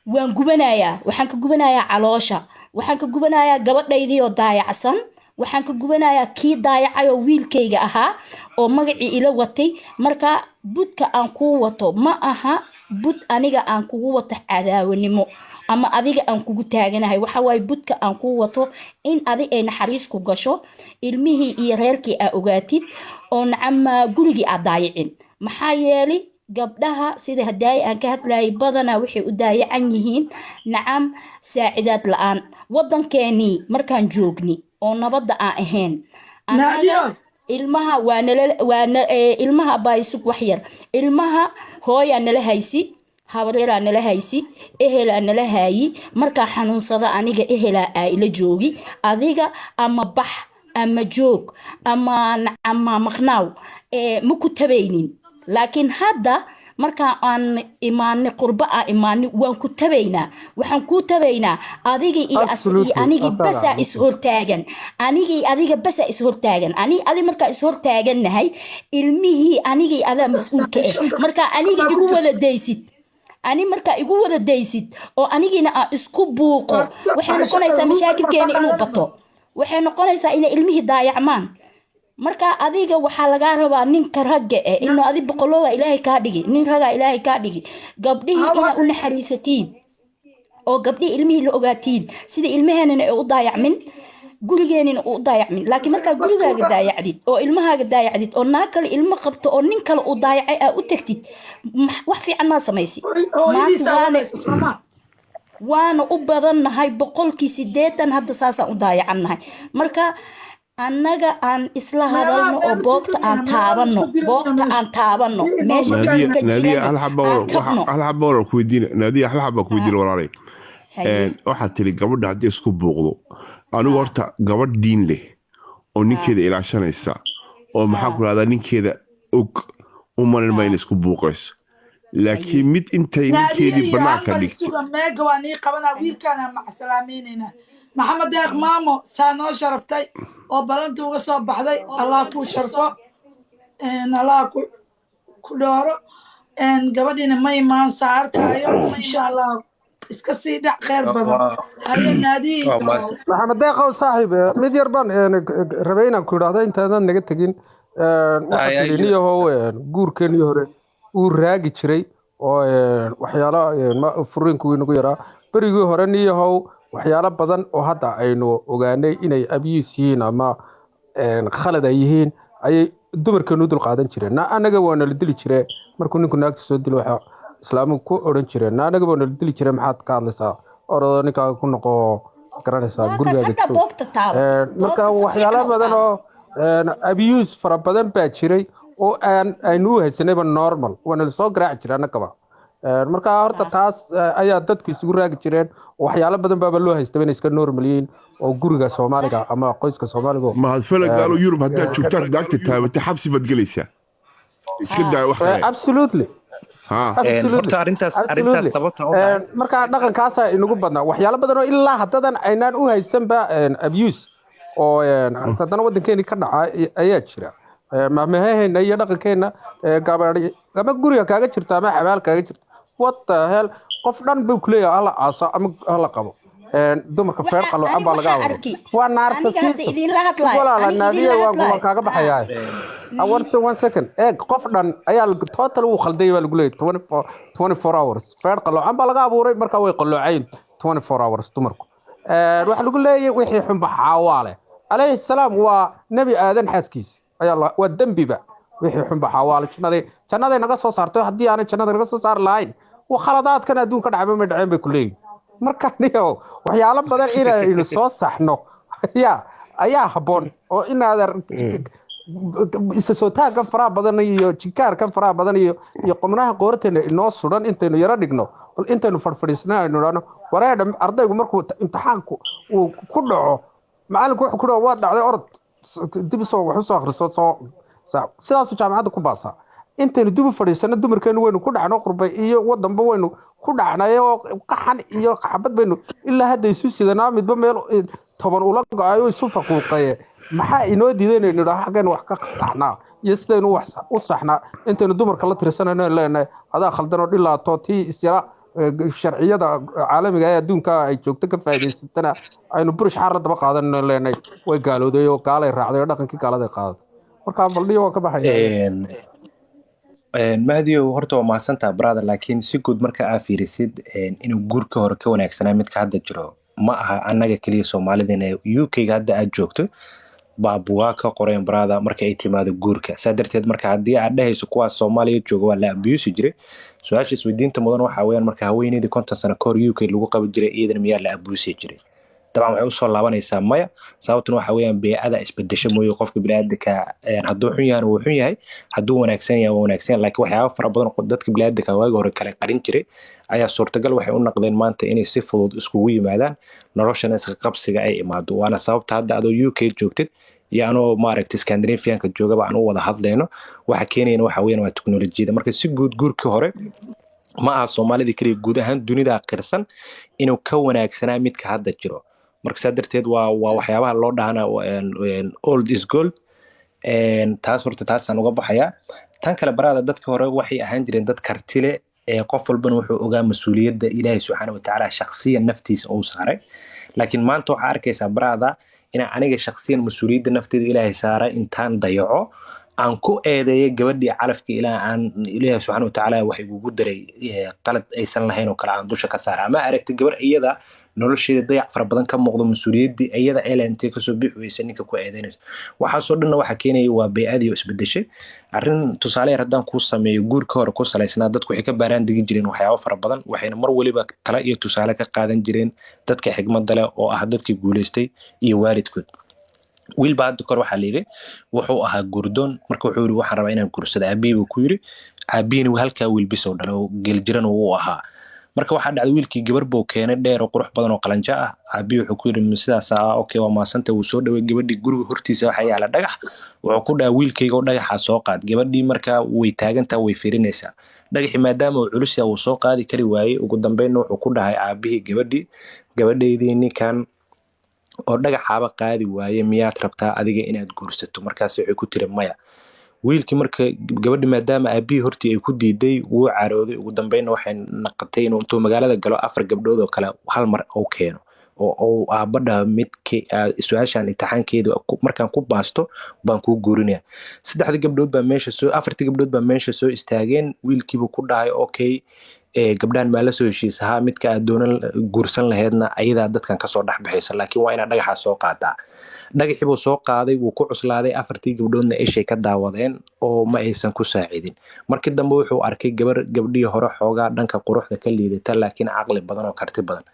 waan gubanayaa waxaan ka gubanayaa caloosha waxaan ka gubanayaa gabadhaydii oo daayacsan waxaan ka gubanayaa kii daayacay oo wiilkayga ahaa oo magacii ila watay marka budka aan ku wato ma aha bud aniga aan kugu wato cadaawanimo ama adiga aan kugu taaganahay waxa way budka aan ku wato in adi ay naxariis ku gasho ilmihii iyo reerkii aad ogaatid oo nacama gurigii aad daayicin maxaa yeelay gabdhaha sida haday aan ka hadlay badana waxay u daayacan yihiin nacam saacidaad la'aan wadankeeni markaan joogni oo nabadda aan ahayn anaga ilmaha ilmaha baysug wax yar ilmaha hooya nala haysi habareera nala haysi ehela nala hayi marka xanuunsada aniga ehela ay ila joogi adiga ama bax ama joog ama maqnaaw ma ku tabaynin laakiin hadda marka aan imaanay qurba aan imaanay waan ku tabaynaa waxaan ku tabaynaa adiga iyo asii anigi basa is hortaagan anigi adiga basa is hortaagan adi marka is hortaaganahay ilmihii anigi ada mas'uulka marka aniga igu wada deysid ani marka igu wada deysid oo anigina aan isku buuqo waxay noqonaysaa mashaakilkeena inuu bato waxay noqonaysaa in ilmihii daayacmaan marka adiga waxa laga rabaa ninka ragga inuu adi boqolooda Ilaahay ka dhigi nin raga Ilaahay ka dhigi gabdhihii ina u naxariisatiin oo gabdhihii ilmihii la ogaatiin sida ilmaheenana ay u daayacmin gurigeenina u daayacmin laakiin marka gurigaaga daayacdid oo ilmahaaga daayacdid oo naag kale ilmo qabto oo nin kale u daayacay aad u tagtid wax fiican ma samaysi waana u badannahay 80% hadda saasaan u daayacannahay marka annaga aan isla hadalno oo boogta aan taabano meesha naadiya hal xabo ku weydiina naadiya hal xabo ku weydiina walaalay waxaad tiri gabadha haddii isku buuqdo anigu horta gabadh diin leh oo ninkeeda ilaashanaysa oo maxaa ku rahdaa ninkeeda og u marin ma in isku buuqayso laakiin mid intay ninkeedii banaanka dhigtay meega waa nii qabanaa wiilkaana macsalaamaynayna maxamed deeq maamo saa noo sharaftay oo balanta uga soo baxday allah ku sharfo allah ku dhooro gabadhiina ma imaan saa arkaayo insha allah iska sii dhac khayr badan maxamed deeqow saaxiib mid yar baan rabay inaan ku idhaahdo intaadan naga tegin niyahow guurkeenii hore uu raagi jiray oo waxyaala furiinku inagu yaraa berigii hore niyahow waxyaalo badan oo hadda aynu ogaanay inay abuse yihiin ama khalad ay yihiin ayay dumarkeenu dul qaadan jireen anaga waa nala dili jireen markuu ninku naagta soo dilo waxa islaamu ku oran jireen anaga waa nala dili jireen maxaad ka hadlaysaa orado ninkaaga ku noqo garanaysaa waa kaas gurigaaga xataa joog boogta taabatay marka boogta si waxyaalo fiican u badan taabatay oo abuse fara badan baa jiray oo aynu u haysanayba normal waana lasoo garaaci jiray annagaba marka horta taas ayaa dadku isugu raagi jireen waxyaalo badan baaba loo haystaba inay iska normal yihiin oo guriga soomaaliga ama qoyska soomaaliga mahad falagaalo yurub haddaad joogtaan naagta taabatay xabsi baad gelaysaa iska daa wax kale absolutely horta arrintaas sababta u tahay marka dhaqankaasa inagu badnaa waxyaalo badan oo ilaa haddadan aynaan u haysanba abuse oo haddana waddankeeni ka dhaca ayaa jira mahmahaheenna iyo dhaqankeenna gabaadhi ama guriga kaaga jirto ama xabaal kaaga jirto what the hell qof dhan buu kuleeyahay hala aaso ama hala qabo dumarka feer qaloocan baa laga abuuray waa naarsafiiswalaala waa kaaga baxayaa one second qof dhan ayaa total uu khalday baa lagu leeyahay 24 hours feer qaloocan baa laga abuuray marka way qaloocayn 24 hours dumarku waxa lagu leeyahay wixii xunba xawaale alayhi salaam waa nabi aadan xaaskiisa ayaa waa dambiba wixii xunba xawaale jannaday naga soo saartay haddii aanay jannada naga soo saar lahayn waa khaladaadkan adduunka dhacba ma dhaceen bay ku leeyihin marka niyo waxyaalo badan inaynu soo saxno ayaa habboon oo inaadan isa soo taagkan faraha badan iyo jikaarkan faraha badan iyo qomnaha qoorteena inoo sudan intaynu yaro dhigno intaynu fadhfadhiisna aynu idhaahno wareedha ardaygu markuu imtixaanku uu ku dhaco macallinku wuxuu ku dhaho waa dhacday orod dib wax usoo akhriso sidaasuu jaamacadda ku baasaa intaynu dib u fadhiisano dumarkeenu waynu ku dhacno qurbay iyo wadanba waynu ku dhacnay oo qaxan iyo xabad baynu ilaa hadda isu sidanaa midba meel 10 ula go-ayo isu faquuqaye maxaa inoo diidaynaynu idhaa xaggeen wax ka saxnaa iyo sidaynu u saxnaa intaynu dumarka la tirsanayno leenahay adaa khaldanoo dhilaato tii isyara sharciyada caalamiga ee adduunka ay joogto ka faa'iidaysatana aynu burish xaar la daba qaadanayno leenahay way gaalooday oo gaalay raacday oo dhaqankii gaaladay qaadatay marka baldhiyo waa ka baxaya mahdiyo horta waa mahadsantaa brother laakiin si guud marka aa fiirisid inuu guurka hore ka wanaagsanaa midka hadda jiro ma aha annaga keliya soomaalidana UK-ga hadda aad joogto baa bugaa ka qoreen brother marka ay timaado guurka saa darteed marka haddii aad dhahayso kuwaas Soomaaliya jooga waa la abuse jiray su-aasha isweydiinta mudan waxaa weeyaan marka haweeneydii 50 sano ka hor UK lagu qabi jiray iyadana miyaa la abuse jiray طبعا waxay u soo laabanaysaa maya sababtuna waxa weeyaan beecada isbedesho mooyo qofka bini'aadamka hadduu xun yahay wuu xun yahay hadduu wanaagsan yahay wanaagsan laakiin waxyaabo fara badan oo dadka bini'aadamka waagi hore kale qarin jiray ayaa suurtagal waxay u noqdeen maanta inay si fudud iskugu yimaadaan noloshana iska qabsiga ay imaado waana sababta hadda adoo UK joogtid iyo anoo maaragtay Scandinavianka joogaba aan u wada hadlayno waxa keenayna waxa weeyaan waa teknolojiyada marka si guud guurkii hore ma aha Soomaalida kaliya guud ahaan dunida qirsan inuu ka wanaagsanaa midka hadda jiro marka saa darteed waa waxyaabaha loo dhaana old is gold taas horta taasaan uga baxayaa tan kale baraada dadka hore waxay ahaan jireen dad kartile qof walbana wuxuu ogaa mas-uuliyadda ilaahay subxaanahu watacaala shakhsiyan naftiisa uu saaray laakiin maanta waxaa arkaysaa baraada inaan aniga shakhsiyan mas-uuliyadda nafteeda ilaahay saaray intaan dayaco aan ku eedeeyay gabadhii calafka ilaahay subxaanahu watacaala wax igugu daray qalad aysan lahayn oo kale aan dusha ka saaray ama aragtay gabar iyada nolosheeda dayac fara badan ka muuqdo mas-uuliyaddii iyada intee kasoo bixi weysa ninka ku eedeynayso waxaasoo dhanna waxa keenaya waa bay'adii oo isbedeshay arrin tusaale yar haddaan kuu sameeyo guurka hore ku salaysnaa dadku waxay ka baaraan degi jireen waxyaabo fara badan waxayna mar waliba tala iyo tusaale ka qaadan jireen dadka xigmadda leh oo ah dadkii guulaystay iyo waalidkood wiilba hadda kor waxaa layidhi wuxuu ahaa gurdoon marka wuxuu yidhi waxaan rabaa inaan gursado aabbihi buu ku yidhi aabbihiina halkaa wiilbisoo dhalay oo geeljiran uu ahaa marka waxaa dhacday wiilkii gabar buu keenay dheer oo qurux badan oo qalanjo ah aabbihi wuxuu ku yidhi sidaas okay waa maasanta wuu soo dhaway gabadhii guriga hortiisa waxaa yaala dhagax wuxuu ku dhaha wiilkayga oo dhagaxaa soo qaad gabadhii markaa way taagantaa way fiirinaysaa dhagaxii maadaama uu culus yahay wuu soo qaadi kari waayey ugu dambeynna wuxuu ku dhahay aabbihii gabadhaydii ninkan oo dhagaxaaba qaadi waaye miyaad rabtaa adiga inaad guursato markaas waxay ku tiri maya wiilkii marka gabadhi maadaama aabihii hortii ay ku diiday wuu carooday ugu dambeynna waxay naqatay inuu intuu magaalada galo 4 gabdhood oo kale hal mar uu keeno oo aabadha midkii su-aashaan imtixaankeedu markaan ku baasto baan kuu guurinaya 3 gabdhood baa meesha soo 4 gabdhood baa meesha soo istaageen wiilkiiba ku dhahay okay gabdhahan maa la soo heshiisahaa midka aad doonan guursan laheedna ayadaa dadkan kasoo dhex baxaysa laakiin waa inaad dhagaxaa soo qaadaa dhagaxii buu soo qaaday wuu ku cuslaaday 4 gabdhoodna ishay ka daawadeen oo ma aysan ku saacidin markii dambe wuxuu arkay gabdhii hore xoogaa dhanka quruxda ka liidata laakiin caqli badan oo karti badan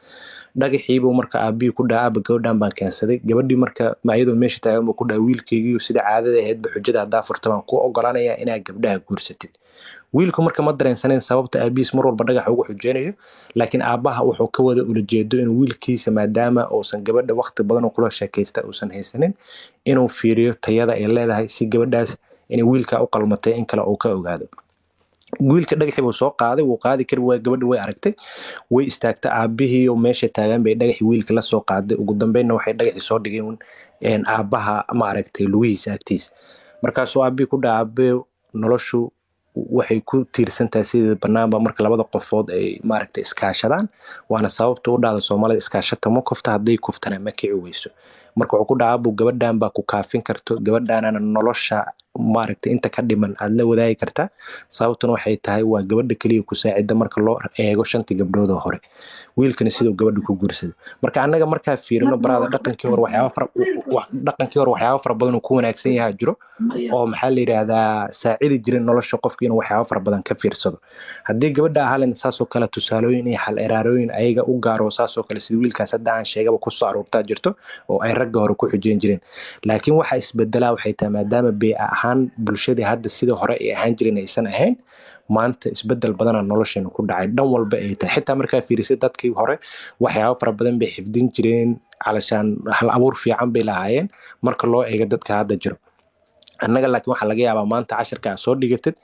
dhagaxiibuu marka aabihii ku dhaha aaba gabadhan baan keensaday gabadhii marka iyadoo meesha taagan buu ku dhaha wiilkaygii sida caadada ahaydba xujada haddaa furta baan ku ogolaanayaa inaad gabdhaha guursatid wiilku marka ma dareensaneen sababta aabihiis mar walba dhagaxa ugu xujeynayo laakiin aabaha wuxuu ka wada ulajeedo inuu wiilkiisa maadaama uusan gabadha waqti badan oo kula sheekaysta uusan haysanin inuu fiiriyo tayada ay leedahay si gabadhaas inay wiilka u qalmatay in kale uu ka ogaado wiilka dhagaxii buu soo qaaday wuu qaadi kari waa gabadha way aragtay way istaagtay aabihii oo meesha taagan bay dhagaxii wiilka la soo qaaday ugu dambeynna waxay dhagaxii soo dhigeen aabaha ma aragtay lugihiisa agtiisa markaasuu aabihii ku dhaha aabbe noloshu waxay ku tiirsantahay sidii banaanba marka labada qofood ay maaragtay iskaashadaan waana sababta u dhacda Soomaalida iskaashata ma kufta haday kuftana ma kici weyso marka wuxuu ku dhacabu gabadhan baa ku kaafin karto gabadhanana nolosha maaragtay inta ka dhiman aad la wadaagi kartaa sababtuna waxay tahay waa gabadha kaliya ku saacida marka loo eego 5 gabdhood oo hore wiilkana sidoo gabadha ku guursaday marka anaga marka fiirino barada dhaqankii hore waxyaabo fara badan oo ku wanaagsan yahay jiro oo maxaa la yiraahdaa saacidi jirin nolosha qofka inuu waxyaabo fara badan ka fiirsado hadii gabadha ahalan saasoo kale tusaalooyin iyo xal eraarooyin ayaga u gaaro saasoo kale sida wiilkaas hadda aan sheegaba ku soo aroortaa jirto oo ay ragga hore ku xujeen jireen laakiin waxa isbedelaa waxay tahay maadaama bay ahaan bulshada hadda sida hore ay ahaan jireen aysan ahayn maanta isbedel badan nolosheena ku dhacay dhan walba ay tahay xitaa markaa fiirisay dadkii hore waxyaabo fara badan bay xifdin jireen calashaan hal abuur fiican bay lahaayeen marka loo eego dadka hadda jiro annaga laakiin waxa laga yaabaa maanta 10ka soo dhigatid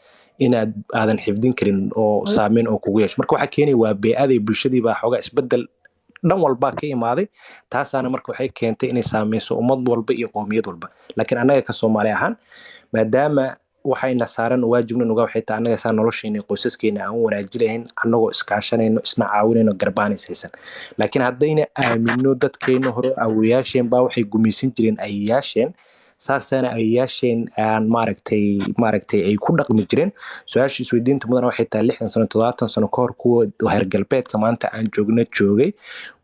inaad aadan xifdin karin oo saameyn oo kugu yeesho marka waxa keenay waa bee'aday bulshadii baa xogaa isbedel dhan walba ka imaaday taasaana marka waxay keentay inay saameyso ummad walba iyo qoomiyad walba laakiin annaga ka Soomaali ahaan maadaama waxayna saaran waajibna nuga waxay tahay annaga saan nolosheena qoysaskeena aan wanaajinayn annagoo iskaashanayno isna caawinayno garbaanaysan laakiin haddayna aamino dadkeena hore awooyaasheen baa waxay gumaysan jireen ayaasheen saasana ayaasheen aan maaragtay ay ku dhaqmi jireen su'aasha isweydiinta mudan waxay tahay 60 sano 70 sano ka hor kuwa heer galbeedka maanta aan joogay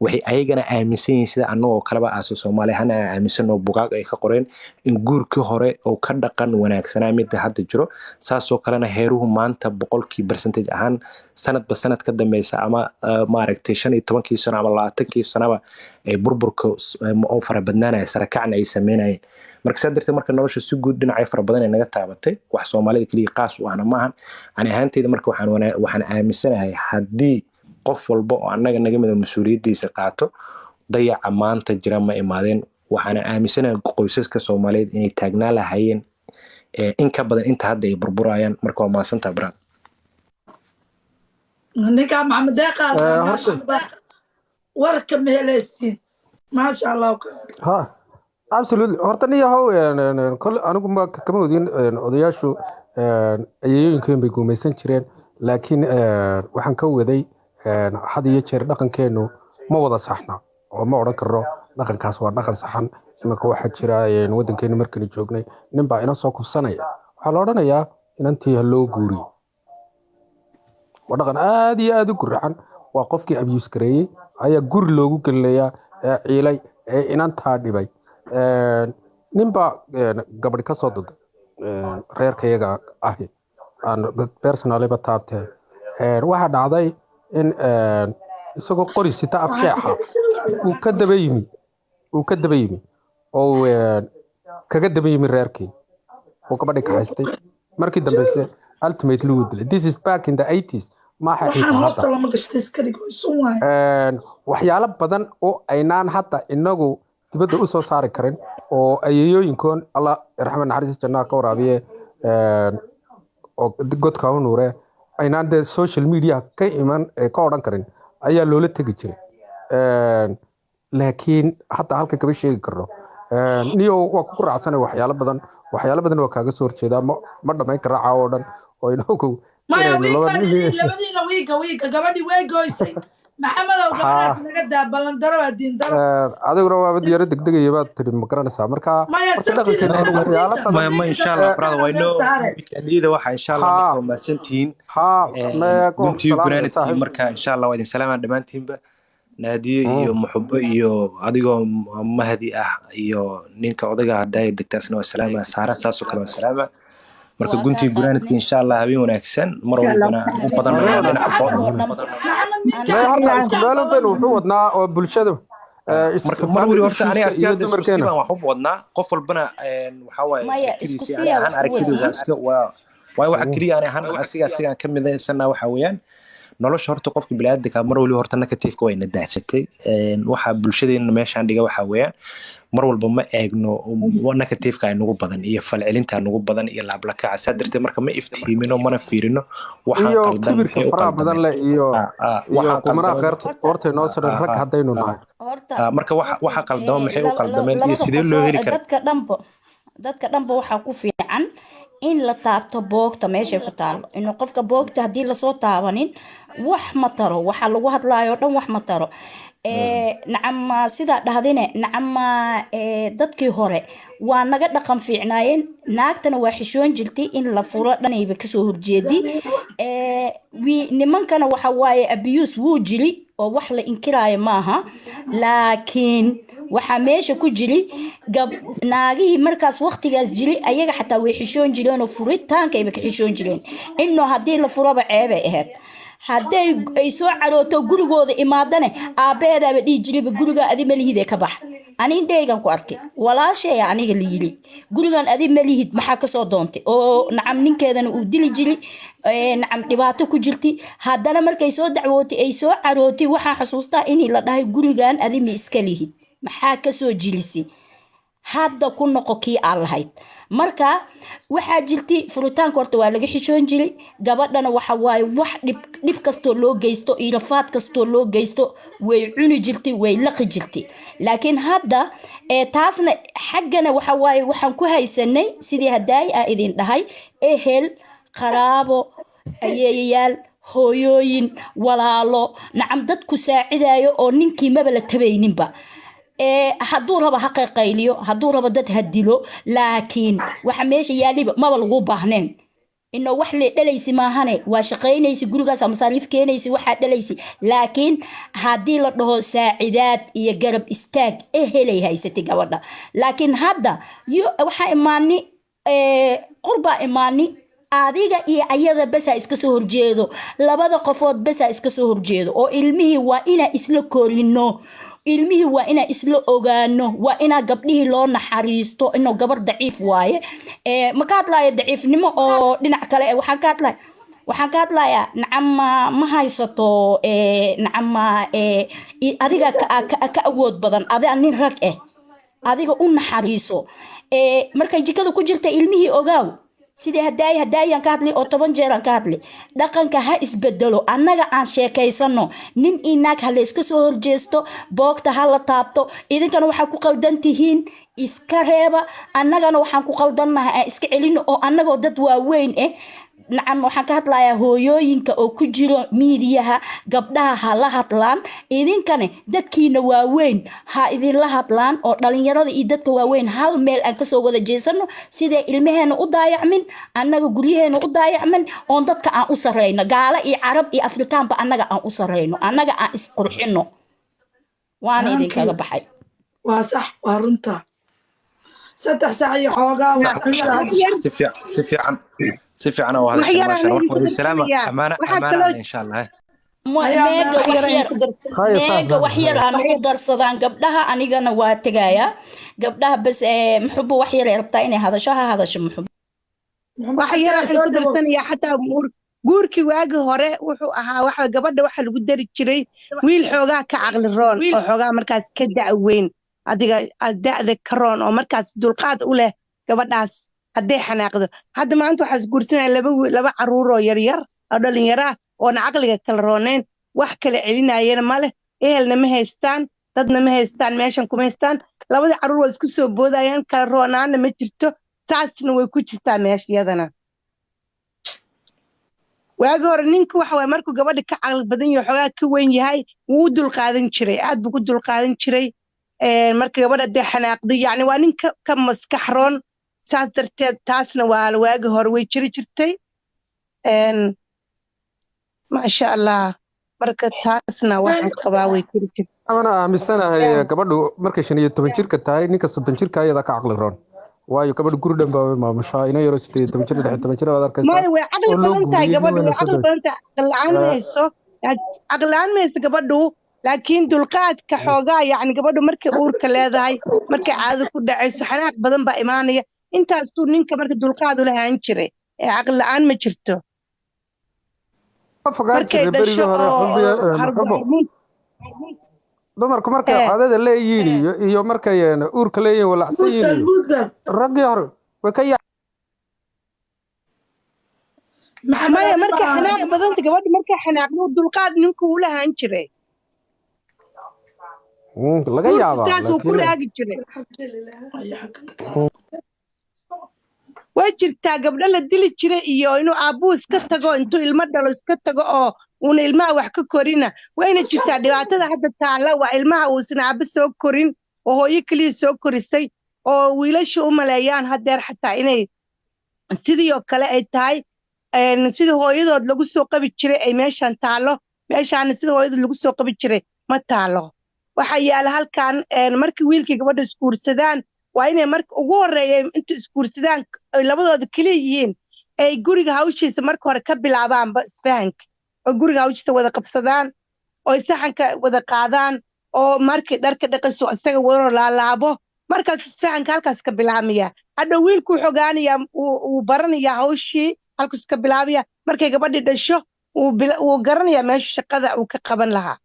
waxay ayagana aaminsan yihiin sida annagoo kaleba aasoo Soomaali ahaan aaminsan oo bugaag ay ka qoreen in guurkii hore oo ka dhaqan wanaagsanaa mid hadda jiro saasoo kalena heeruhu maanta 100% ahaan sanadba sanad ka dambaysa ama maaragtay 15 sano ama 20 sanoba ay burburka oo fara badnaanay sarakacna ay sameynayeen marka sadarteed marka nolosha si guud dhinacyo fara badan ay naga taabatay wax Soomaalida kaliya qaas u ahna maahan ani ahaantayda marka waxaan aaminsanahay hadii qof walba oo annaga naga mid mas'uuliyadiisa qaato dayaca maanta jira ma imaadeen waxaan aaminsanahay qoysaska Soomaaliyeed inay taagnaa lahaayeen in ka badan inta hadda ay burburayaan marka waa maasantaa brad ninka Maxamed Deeqaad warka meeleysid ma sha Allah ha absolutely horta niyahow kol anigu ma kama wadin odayaashu ayayooyinkeen bay guumaysan jireen laakiin waxaan ka waday had iyo jeer dhaqankeenu ma wada saxna oo ma oran karo dhaqankaas waa dhaqan saxan imanka waxa jira wadankeena markii joognay nin baa ina soo kufsanaya waxa la oranayaa inantii loo guuriyo waa dhaqan aad iyo aad u gurxan waa qofkii abuse gareeyay ayaa guri loogu gelinayaa ciilay inantaa dhibay nin baa gabadh ka soo daday reerkayaga ahi aan personally ba taabtay waxa dhacday in isagoo qori sita afjeexa uu ka daba yimi oo kaga daba yimi reerkii oo gabadhi ka haystay markii dambe ultimately wuu dilay this is back in the 80s ma waxyaalo badan oo aynaan hadda inagu dibadda u soo saari karin oo ayayooyinkoon Allah raxmaan naxariis jannah ka waraabiye oo godka u nuure aynaan de social media ka iman ka oran karin ayaa loola tagi jiray laakiin hadda halka kaba sheegi karno niyo waa ku raacsanay waxyaalo badan waa kaaga soo horjeeda ma dhamayn kara caawo dhan oo inagu maya labadiina wiiga gabadhi way goysay maxamedow gabadhaas naga daa ballandaro waa diindaro adiguna waaba diyaaro degdegaya baad tiri ma garanaysaa marka maya horta sabtida dhaqankeena waxyaalo badan ما إن شاء الله برادة وينو إذا واحد إن شاء الله ها نكون مرسنتين ها ما يكون قلتي سلام يا وقرانتي صاحب مركا إن شاء الله وإذا سلام دمانتين با نادي iyo محبة iyo adigo mahadi iyo ninka odaga haday degtaasna waa salaama saara saaso kale waa salaama marka gunti guraanadki insha Allah habeen wanaagsan mar walbana u badan meelo been wuxuu wadnaa oo bulshada marka mar wali horta aniga siyaada dumarkeena wax u wadnaa qof walbana waxa waaye aan aragtidooda iska waa waxa kaliya aan ahaan asiga kamidaysanaa waxa weeyaan nolosha horta qofka bini'aadamka mar wali horta negative-ka way nadaashatay waxa bulshadeena meeshaan dhiga waxa weeyaan mar walba ma eegno negative-ka ay nagu badan iyo falcelinta nagu badan iyo laablakaca sadartay marka ma iftiimino mana fiirino waxa qaldan iyo faraha badan leh iyo qumaraha qeyrta horta noo soo rag hadaynu nahay marka waxa qaldama maxay u qaldameen iyo sidee loo heli karaa dadka dhanba waxa ku fiican in la taabto boogta meesha ku taalo in qofka boogta hadii la soo taabanin wax ma taro waxa lagu hadlaayo dhan wax ma taro nacam sida dhahdine nacam dadkii hore waa naga dhaqan fiicnaayeen naagtana waa xishoon jirtay in la furo dhanayba kasoo horjeedi nimankana waxa waaye abuse wuu jiri oo wax la inkiraayo maaha laakiin waxa meesha ku jiri naagihii markaas waqtigaas jiri ayaga xataa way xishoon jireen oo furitaanka ay ka xishoon jireen inoo hadii la furaba ceebay ahayd hadday ay soo carooto gurigooda imaadane aabeedaaba dhii jiriba guriga adi malihide ka bax ani indheygan ku arkay walaashay aniga la yiri gurigan adi malihid maxaa kasoo doontay oo nacam ninkeedana uu dili jiri nacam dhibaato ku jirti haddana markay soo dacwootay ay soo carootay waxaa xasuustaa in la dhahay gurigan adi ma iska lihid maxaa kasoo jilisay hadda ku noqo kii aan lahayd marka waxaa jirtay furitaanka horta waa laga xishoon jiray gabadhana waxa waaye wax dhib kastoo loo geysto iyo rafaad kastoo loo geysto way cuni jirtay way laqi jirtay laakiin hadda taasna xaggana waxa waaye waxaan ku haysanay sidii hadaay aan idin dhahay ehel qaraabo ayeeyayaal hooyooyin walaalo nacam dad ku saacidayo oo ninkii maba la tabayninba hadduu rabo ha qayqayliyo hadduu rabo dad ha dilo laakiin waxa meesha yaaliba maba lagu baahneen inoo wax le dhalaysi maahane waa shaqaynaysi gurigaas masaariif keenaysi waxaa dhalaysi laakiin haddii la dhaho saacidaad iyo garab istaag helay haysatay gabadha laakiin hadda waxaa imaani qurbaa imaani adiga iyo ayada basa iska soo horjeedo labada qofood basa iska soo horjeedo oo ilmihii waa inaa isla korino ilmihii waa inaa isla ogaano waa inaa gabdhihii loo naxariisto inuu gabar daciif waaye ma ka hadlaya daciifnimo oo dhinac kale waxaan ka hadlayaa nacam ma haysato nacam adiga ka awood badan adiga nin rag adiga u naxariiso markay jikada ku jirta ilmihii ogaaw sidii hadaayaan ka hadlay oo 10 jeer aan ka hadlay dhaqanka ha isbedelo annaga aan sheekaysano nin inaag ha la iska soo horjeesto boogta ha la taabto idinkana waxa ku qaldan tihiin iska reeba annagana waxaan ku qaldannahay iska celino oo annagoo dad waaweyn nacam waxaan ka hadlayaa hooyooyinka oo ku jiro miidiyaha gabdhaha ha la hadlaan idinkana dadkiina waaweyn ha idinla hadlaan oo dhalinyarada iyo dadka waaweyn hal meel aan kasoo wada jeesano sidee ilmaheena u daayacmin annaga guryaheena u daayacmin oon dadka aan u sareyno gaala iyo carab iyo afrikaanba annaga aan u sareyno annaga aan isqurxino waan idinkaga baxay waa sax waa runta 3 saac iyo xoogaa si fiican oo hada shaqo salaama amaana insha Allah meega wax yar aan ku darsadaan gabdhaha anigana waa tagaya gabdhaha bas muxubo wax yar rabtaa inay hadasho muxubo wax yar aan ku darsanaya xataa guurkii waagi hore wuxuu ahaa waxa gabadha waxa lagu dari jiray wiil xoogaa ka caqli roon oo xoogaa markaas ka da'weyn adiga da'da karoon oo markaas dulqaad u leh gabadhaas hadday xanaaqdo hadda maanta waxaa guursanaya laba caruur oo yaryar oo dhalinyaro ah oona caqliga kala roonayn wax kala celinayana ma leh ehelna ma haystaan dadna ma haystaan meeshan kuma haystaan labada caruur waa isku soo boodayaan kala roonaana ma jirto saasna way ku jirtaa meeshayadana waagi hore ninka waxa waye markuu gabadha ka caqli badan yahay xogaa ka weyn yahay wuu u dulqaadan jiray aad buu ku dulqaadan jiray marka gabadha dee xanaaqday yacni waa nin ka maskax roon saas darteed taasna waa waagi hore way jiri jirtay maasha allah marka taasna waxaan qabaa way jiri jirtay أنا aaminsanahay gabadhu markay 15 jirka tahay ninka 30 jirka ayada ka caqli roon waayo gabadhu guri dhan baa maamushaa inay yaro 18 jir 16 jir waad arkaysaa maya way caqli badan tahay gabadhu way caqli badan tahay caqli la'aan mayso gabadhu laakiin dulqaadka xoogaa yacni gabadhu markay uurka leedahay markay caado ku dhacayso xanaaq badan baa imaanaya intaasuu ninka marka dulqaad u lahaan jiray caqli la'aan ma jirto markay dhasho dumarku markay caadada leeyihiin iyo markay uurka leeyihiin walacsan yihiin raggii hore way ka maya markay xanaaq badanta gabadha markay xanaaqdo dulqaad ninku u lahaan jiray laga yaabaa saasuu ku raagi jiray way jirtaa gabdho la dili jiray iyo inuu aabbuu iska tago intuu ilmo dhalo iska tago oo uuna ilmaha wax ka korina wayna jirtaa dhibaatada hadda taalla waa ilmaha uusan aabbe soo korin oo hooyo keliya soo korisay oo wiilasha u maleeyaan haddeer xataa inay sidii oo kale ay tahay sida hooyadood lagu soo qabi jiray ay meeshaan taallo meeshaana sida hooyadood lagu soo qabi jiray ma taallo waxaa yaala halkan markii wiilkii gabadha isguursadaan waa inay marka ugu horreeya inta isguursadaan ay labadooda keliya yihiin ay guriga hawshiisa marka hore ka bilaabaanba isfahanka oo guriga hawshiisa wada qabsadaan oo saxanka wada qaadaan oo markay dharka dhaqayso isaga waro laalaabo markaas isfahanka halkaas ka bilaabmaya hadha wiilku xogaanaya uu baranayaa hawshii halkaas ka bilaabaya markay gabadhii dhasho uu garanayaa meesha shaqada uu ka qaban lahaa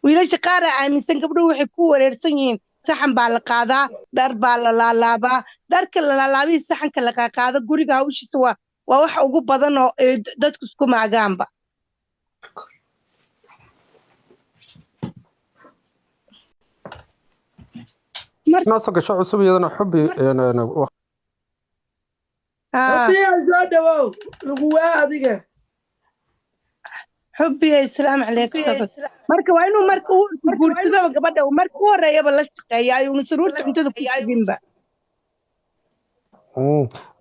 wiilasha qaar aaminsan gabdhuhu waxay ku wareersan yihiin saxan baa la qaadaa dhar baa la laalaabaa dharka la laalaabihii saxanka la qaaqaado guriga hawshiisa waa waxa ugu badan oo dadku isku maagaanba noo gasho cusub iyadana xubbi soo dhawow lagu waa adiga xubbiga islaam calaykum marka waa inuu marka uu guursadaba gabadha marka u horreeyaba la shaqeeya ayuuna saruurta cuntada ku suginba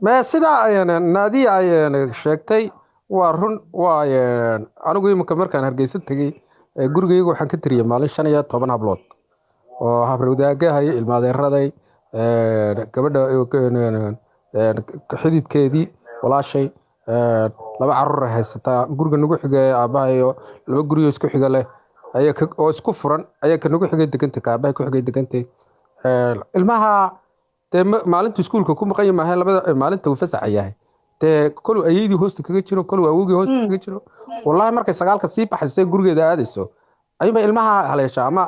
ma sidaa naadiya ay sheegtay waa run waa anigu imika markaan hargeysa tegey gurigayga waxaan ka tiriyay maalin 15 hablood oo habrowdaagahay ilmaadeeraday gabadha xididkeedii walaashay laba carruur haysataa guriga nagu xigay aabbahayo laba guriyo isku xiga leh oo isku furan ayaa ka nagu xigay degantay ka aabbahay ku xigay degantay ilmaha dee maalinta iskuulka ku maqan yahay labada maalinta uu fasax yahay dee kolu ayeydii hoosta kaga jiro kolu awowgii hoosta kaga jiro wallahi markay sagaalka sii baxaysay gurigeeda aadayso ayba ilmaha haleesha ama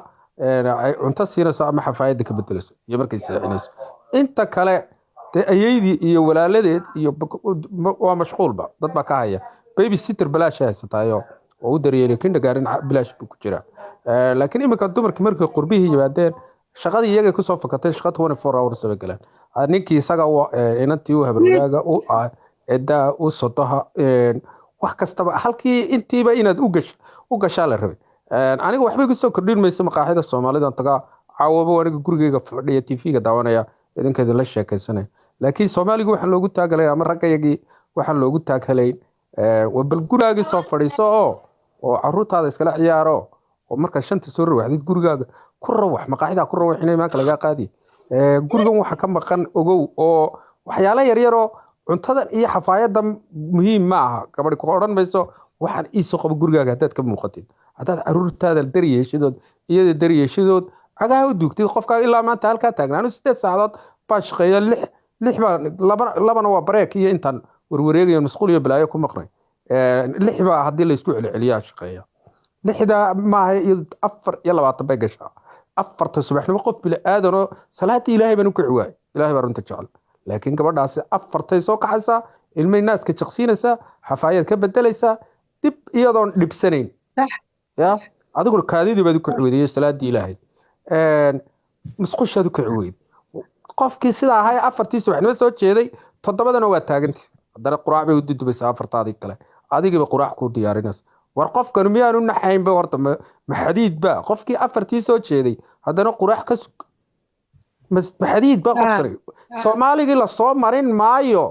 ay cunto siinayso ama xafaayadda ka bedelayso iyo markay seexinayso inta kale dee ayeydii iyo walaaladeed iyo waa mashquulba dad baa ka haya baby sitter balaash haysataayo oo u daryeelay kindergarten bilaash buu ku jira laakiin iminka dumarkii markay qurbihii yimaadeen shaqadii iyaga ku soo fakatay shaqa 24 hours soo galaan ninkii isaga inantii u habarwaaga u eedaa u sodoha wax kastaba halkii intiiba inaad u gashaa la rabay aniga waxbay ku soo kordhin mayso maqaaxida Soomaalida taga caawaba aniga gurigeyga fadhiya TV-ga daawanaya idinkeeda la sheekaysanay laakiin Soomaaligu waxa loogu taagalay ama ragayagii waxa loogu taaghalay bal gurigaaga soo fadhiiso oo carruurtaada iskala ciyaaro oo marka shanta soo rawaxdid gurigaaga ku rawax maqaaxida ku rawax inay maanka laga qaadi gurigan waxa ka maqan ogow oo waxyaalo yar yar oo cuntada iyo xafaayada muhiim ma aha gabadhi ku oran mayso waxaan iisoo qabo gurigaaga hadaad ka muuqatid hadaad carruurtaada daryeeshidood iyada daryeeshidood agaa u dugtid qofka ilaa maanta halka taagnaano 8 saacadood baa shaqeeya 6 labana waa break iyo intaan warwareegayo masquul iyo balaayo ku maqnay 6 baa hadii la isku celceliyaa shaqeeya 6 maaha iyo 4 iyo 20 bay gashaa 4 subaxnimo qof bil aadano salaadii ilaahay baan ku ciwaay ilaahay baa runta jecel laakiin gabadhaasi 4 soo kaxaysa ilmay naaska jaqsiinaysa xafaayad ka bedelaysa dib iyadoon dhibsanayn ya adigu kaadidii baad ku ciwaydiyay salaadii ilaahay musqushaadu ku ciwayd qofkii sida ahay 4 subaxnimo soo jeeday 7dana waa taagantay haddana quraac bay u dudubaysaa afartaadii kale adigiiba quraac kuu diyaarinaysa war qofkan miyaanu naxaynba horta ma xadiidba qofkii afartii soo jeeday haddana quraac ka sug maxadiidba qofkani soomaaligii lasoo marin maayo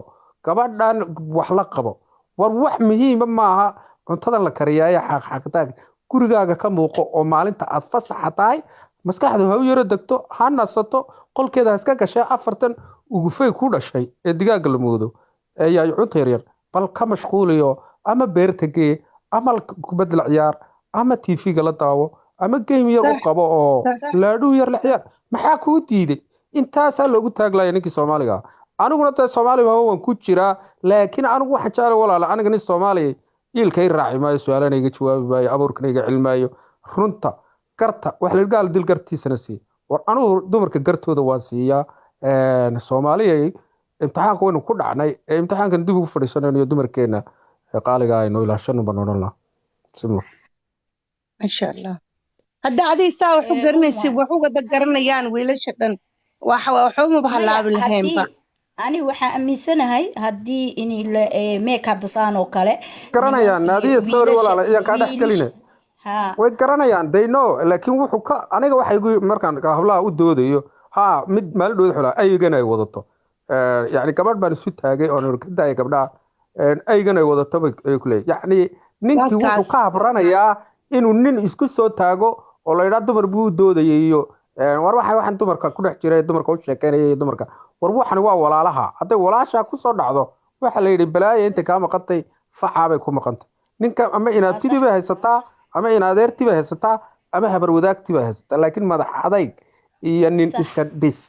gabadhan wax la qabo war wax muhiima maaha cuntada la kariyaayo xaqxaqdaag gurigaaga ka muuqo oo maalinta aad fasaxa tahay maskaxdu ha u yaro degto ha nasato qolkeeda ha iska gashay afartan ugufay ku dhashay ee digaaga la moodo ee yaay cunta yaryar bal ka mashquuliyo ama beerta gee ama kubadda la ciyaar ama tv-ga la daawo ama game yar u qabo oo laadhuu yar la ciyaar maxaa kuu diiday intaasaa loogu taaglaya ninkii soomaaliga aniguna dee soomaaliba waan ku jiraa laakiin anigu waxaan jeclay walaala aniga nin soomaaliya iilka i raaci maayo su-aalana iga jawaabi maayo abuurkana iga cilmaayo runta garta wax la gaal dil gartiisana siiya war anugu dumarka gartooda waan siiyaa soomaaliya imtixaanka waynu ku dhacnay ee imtixaankan dib ugu fadhiisanayno dumarkeena qaaliga aynu ilaashano baan odhan lahaa masha allah hadda adig saa wax u garanaysid wax u wada garanayaan wiilasha dhan waxuma halaabi lahaynba ani waxaan aaminsanahay haddii in make hadda saan oo kale garanayaan naadiya sorry walaala iyo ka dhex galine way garanayaan they know laakiin wuxuu ka aniga waxay markaan hablaha u doodayo ha mid maalin dhood xulaa aygana ay wadato yani gabadh baan isu taagay oo ka daayay gabdhaha aygana ay wadato ay ku leeyahay yani ninkii wuxuu ka habranayaa inuu nin isku soo taago oo la yidhaa dumar buu u doodayay iyo war waxaan dumarka ku dhex jiray dumarka u sheekeynaya iyo dumarka war waxani waa walaalaha hadday walaashaa ku soo dhacdo waxa la yidhi balaaya intay kaa maqantay facaa bay ku maqantay ninka ama inaabtidii bay haysataa ama inaadeertii bay haysataa ama habar wadaagtii bay haysataa laakiin madax adayg iyo nin iska dhis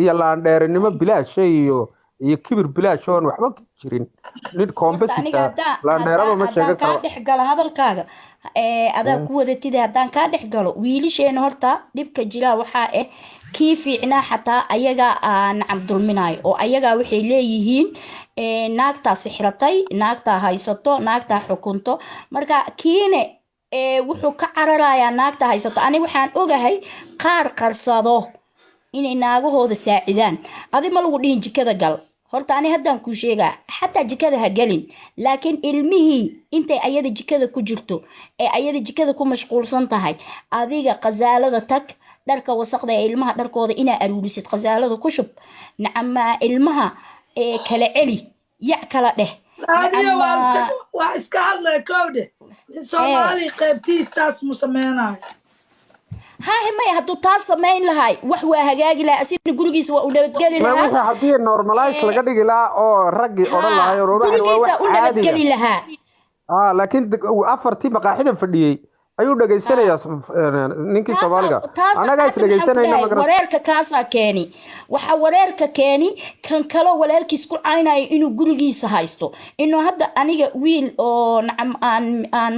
iyo laandheerinimo bilaasha iyo kibir bilaash oon waxba jirin nin koombasita laandheeraba ma sheegan karo dhex galo hadalkaaga adaa ku wadatid haddaan kaa dhex galo wiilisheena horta dhibka jiraa waxaa ah kii fiicnaa xataa ayagaa nacam dulminayo oo ayagaa waxay leeyihiin naagtaa sixratay naagtaa haysato naagtaa xukunto marka kiine wuxuu ka cararayaa naagta haysato ani waxaan ogahay qaar qarsado inay naagahooda saacidaan adi ma lagu dhihin jikada gal horta ani haddaan kuu sheegaa xataa jikada ha gelin laakiin ilmihii intay ayada jikada ku jirto ee ayada jikada ku mashquulsan tahay adiga qasaalada tag dharka wasaqda ee ilmaha dharkooda inaa aruurisid qasaalada ku shub nacama ilmaha kala celi yac kala dheh waa iska hadlaya kowdhe in soomaali qaybtiistaas mu sameynayo هاي ما يهدو تاس ما إن لهاي وحوى هجاجي لا أسير نقولجيس ونبتجلي لها ما وحي حديه نورمالايز لقى دقي لا أو رجي أو لا يروح نقولجيس ونبتجلي لها لكن أفرتي مقاعدة فديه ayuu dhageysanaya ninkii Soomaaliga anaga is dhageysanayna ma garan wareerka kaasa keeni waxa wareerka keeni kan kale walaalkiis ku caynay inuu gurigiisa haysto inuu hadda aniga wiil oo nacam aan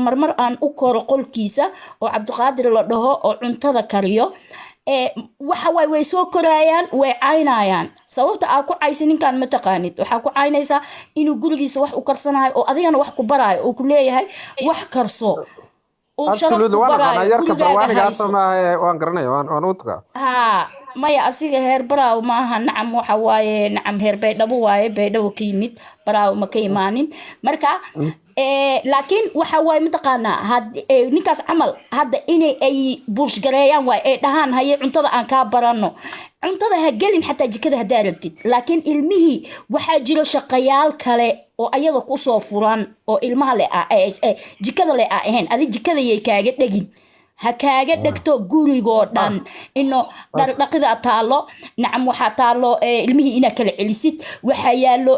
marmar aan u koro qolkiisa oo Cabdiqaadir la dhaho oo cuntada kariyo waxa way soo korayaan way caynayaan sababta aad ku caysin ninkan ma taqaanid waxa ku caynaysa inuu gurigiisa wax u karsanayo oo adigana wax ku barayo oo ku leeyahay wax karso absolutely waan yarka barwaaniga asma waan garanay waan u tagaa ha maya asiga heer baraaw maaha nacam waxa waaye nacam heer baydhabo waaye baydhabo ka yimid baraaw ma ka imaanin marka laakiin waxa waaye mataqaanaa ninkaas camal hadda inay ay buushgareeyaan waay ay dhahaan haye cuntada aan kaa baranno cuntada ha gelin xataa jikada haddaa rabtid laakiin ilmihii waxaa jiro shaqayaal kale oo ayada kusoo furan oo ilmaha le jikada le ahayn adi jikada yay kaaga dhegin ha kaaga dhegto gurigoo dhan ino dhaqida taalo nacam waxaa taalo ilmihii inaa kala celisid waxaa yaalo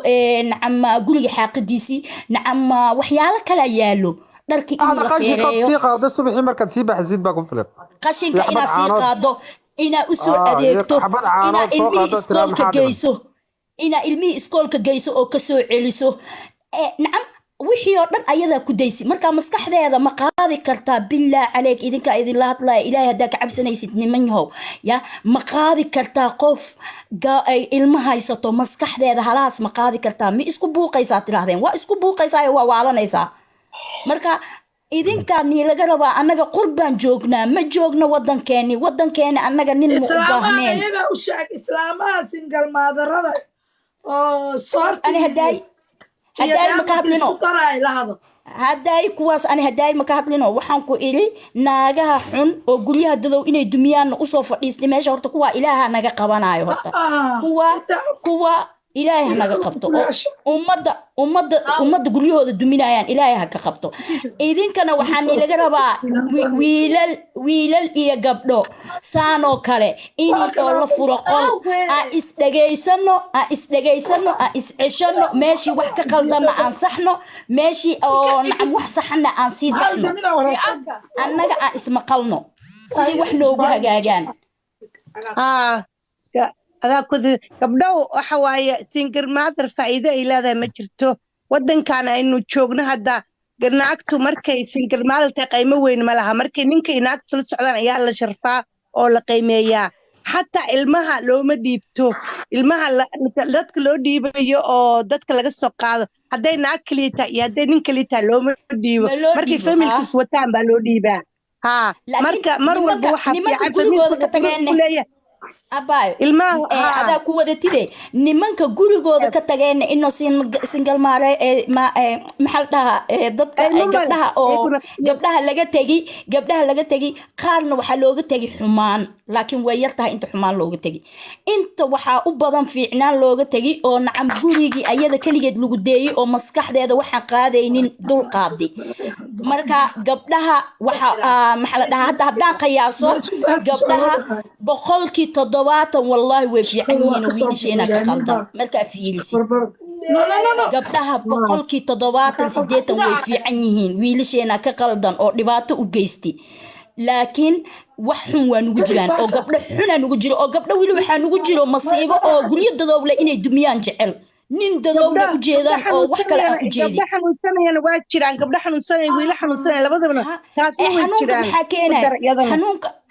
nacam guriga xaaqidiisii nacam waxyaalo kala yaalo dharkii in la feereeyo sii qaado subaxii markaad sii baxsid baa ku filan qashinka inaa sii qaado inaa usoo adeegto inaa ilmihii iskoolka geyso inaa ilmihii iskoolka geyso oo kasoo celiso nacam wixii oo dhan ayadaa ku daysi marka maskaxdeeda ma qaadi kartaa bilaa caleeg idinka idinla hadlaya ilaahay haddaa ka cabsanaysid niman yahow ya ma qaadi kartaa qof ilma haysato maskaxdeeda halahaas ma qaadi kartaa ma isku buuqaysaa tirahdeen waa isku buuqaysaa waa waalanaysaa marka idinkaani laga rabaa annaga qurbaan joognaa ma joogno wadankeeni annaga nin ma u baahneen islaamaha singal maadarada oo هداي ما كهدلينو daray la hadal هداي كواس أنا هداي ما كهدلينو وحن كو إلي ناجها حن وقولي هدو إني دميان أصوف إستماش هرت كوا إلها ناجا قبنا هرت كوا إلهي هناك قبطو أمد قولي هذا دمينايان إلهي هكا قبطو إذن كان وحاني لقربا ويلال إيا قبطو سانو كالي إني طول فرقل إستغيسانو إسعشانو ماشي وحكا قلدنا عن صحنو ماشي أو نعم وحصحنا عن سيسحنو أنك اسم قلنو سيدي وحنو بهاقاقان adaa ku gabdhow waxa waaye single mother faa'iido ay leedahay ma jirto wadankan aynu joogno hadda naagtu markay single mother tahay qiimo weyn ma laha markay ninka naagtu la socdaan ayaa la sharfaa oo la qiimeeyaa xataa ilmaha looma dhiibto ilmaha dadka loo dhiibayo oo dadka laga soo qaado hadday naag kaliya tahay iyo hadday nin kaliya tahay looma dhiibo markay familkiis wataan baa loo dhiibaa marka mar walba waxa fiican familka kuleeyahay أبايو هذا قوة تدي نمانك قولي قوة كتاعين إنه سنجل مارة محلها ضد قبلها أو قبلها لقى تجي قارن وحلوقة تجي حمان لكن ويرتها أنت حمان لوقة تجي أنت وحا أبضن في عنان لوقة تجي أو نعم قولي أيدا كلي قد لقدي أو مسكح ده وحا قادين دول قادي مركا قبلها وحا محلها حتى هدان قياسو قبلها بقولك تضواتا والله وفي عنين ويلشينا كقلدا مركا فيلسي قبلها بقولك تضواتا سديتا وفي عنين ويلشينا كقلدا أو دباتا وجيستي لكن وحن ونوجران أو قبل حنا نوجر أو قبل ويلو حنا نوجر مصيبة أو قولي الدولة إني دميان جعل nin dadowna u jeedaan oo wax kale aan u jeedin gabdhaha xanuunsanayana waa jiraan gabdhaha xanuunsanaya wiila xanuunsanaya labadaba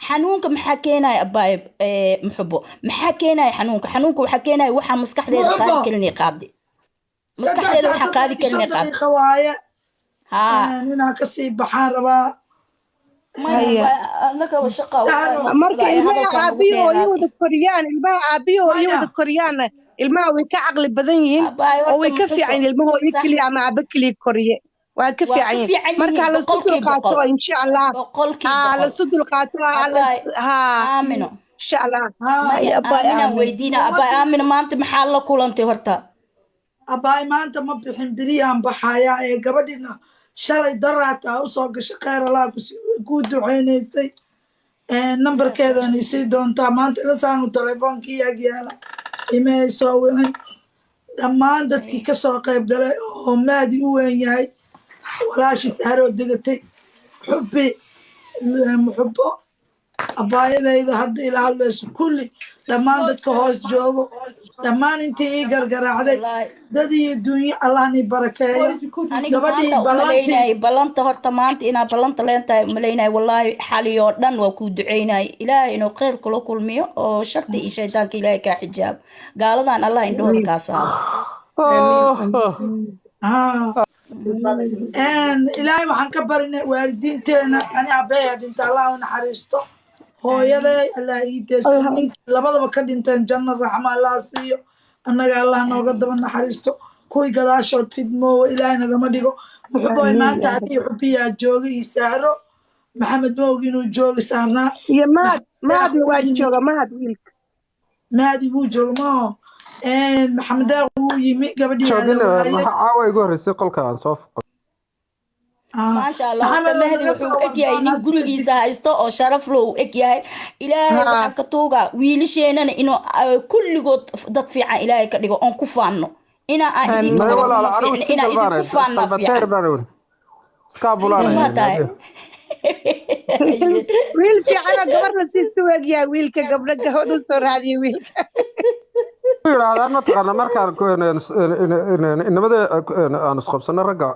xanuunka maxaa keenaya abaay muxubo maxaa keenaya xanuunka waxaa keenaya waxa maskaxdeeda qaadi karin qaadi maskaxdeeda waxa qaadi karin qaadi khawaaye inaa ka sii baxaan rabaa marka ilmaha aabiyo iyo wada koriyaan ilmaha way ka caqli badan yihiin oo way ka fiican ilmahooda kaliya ama aaba kaliya koriye waa ka fiican marka la isku dulqaato insha Allah la isku dulqaato aamino insha Allah aamina weydiina aamina maanta maxaa la kulantay horta abaay maanta ma bixin biliyaan baxaya ee gabadhina shalay daraata u soo gashay khayr Allah ku duceynaysay nambarkeedana isii doontaa maanta ila saanu telefoonkii agyaala imay soo wicin dhammaan dadkii ka soo qayb galay oo maadi u weyn yahay walaashiis haroo degatay xubbi muxubbo abaayadayda hadda ila hadlayso kulli dhammaan dadka hoos joogo dhammaan intii ii gargaraacday dad iyo duunyo allahni barakeeyo gabadhii ballanta horta maanta inaa ballanta leentahay malaynay wallaahi xaliyoo dhan waa kuu duceynay ilaahay inuu khayr kula kulmiyo oo sharti iyo shaydaanka ilaahay kaa xijaabo gaaladan allah indhahooda kaa saaro ilaahay waxaan ka barinay waalidiinteena ani abeeya dhinta allah u naxariisto hooyaday allah ii deysto ninkii labadaba ka dhinteen janno raxma allah siiyo annaga allah nooga daba naxariisto kuwii gadaashood fidmoowa ilaahay nagama dhigo muxuboy maanta haddii xubbiyaa jooga iyo sahro maxamed moog inuu jooga saarnaa iyo mahad waa jooga mahad wiilka mahadi wuu jooga mao maxamed deeq wuu yimi gabadhii caawa igu horreysay qolka aan soo maasha allah horta mahdi wuxuu eg yahay nin gurigiisa haysto oo sharaf loo eg yahay ilaahay waxaan ka tuuga wiilasheenana inuu kulligood dad fiican ilaahay ka dhigo oon ku faanno inaa aan idinku faanna wiil fiicana gabar la siisto weegyaa wiilka gabdho gabadhu soo raadiyo wiilka yidhaahdaan mataqaana markaan inamada aan isqabsano ragga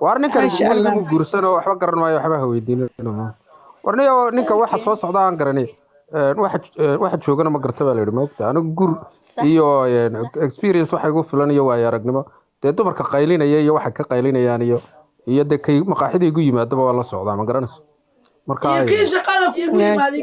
waar ninkan weligamu guursan oo waxba garan maayo waxba ha weydiinin warniyo ninka waxa soo socda aan garanay waxa joogana ma garta baa la yidhi maogta anigu gur iyo experience waxa igu filan iyo waayo aragnimo dee dumarka qaylinaya iyo waxay ka qaylinayaan iyo dee kay maqaaxida igu yimaadaba waa la socdaa ma garanayso marka kii shaqada kugu yimaaday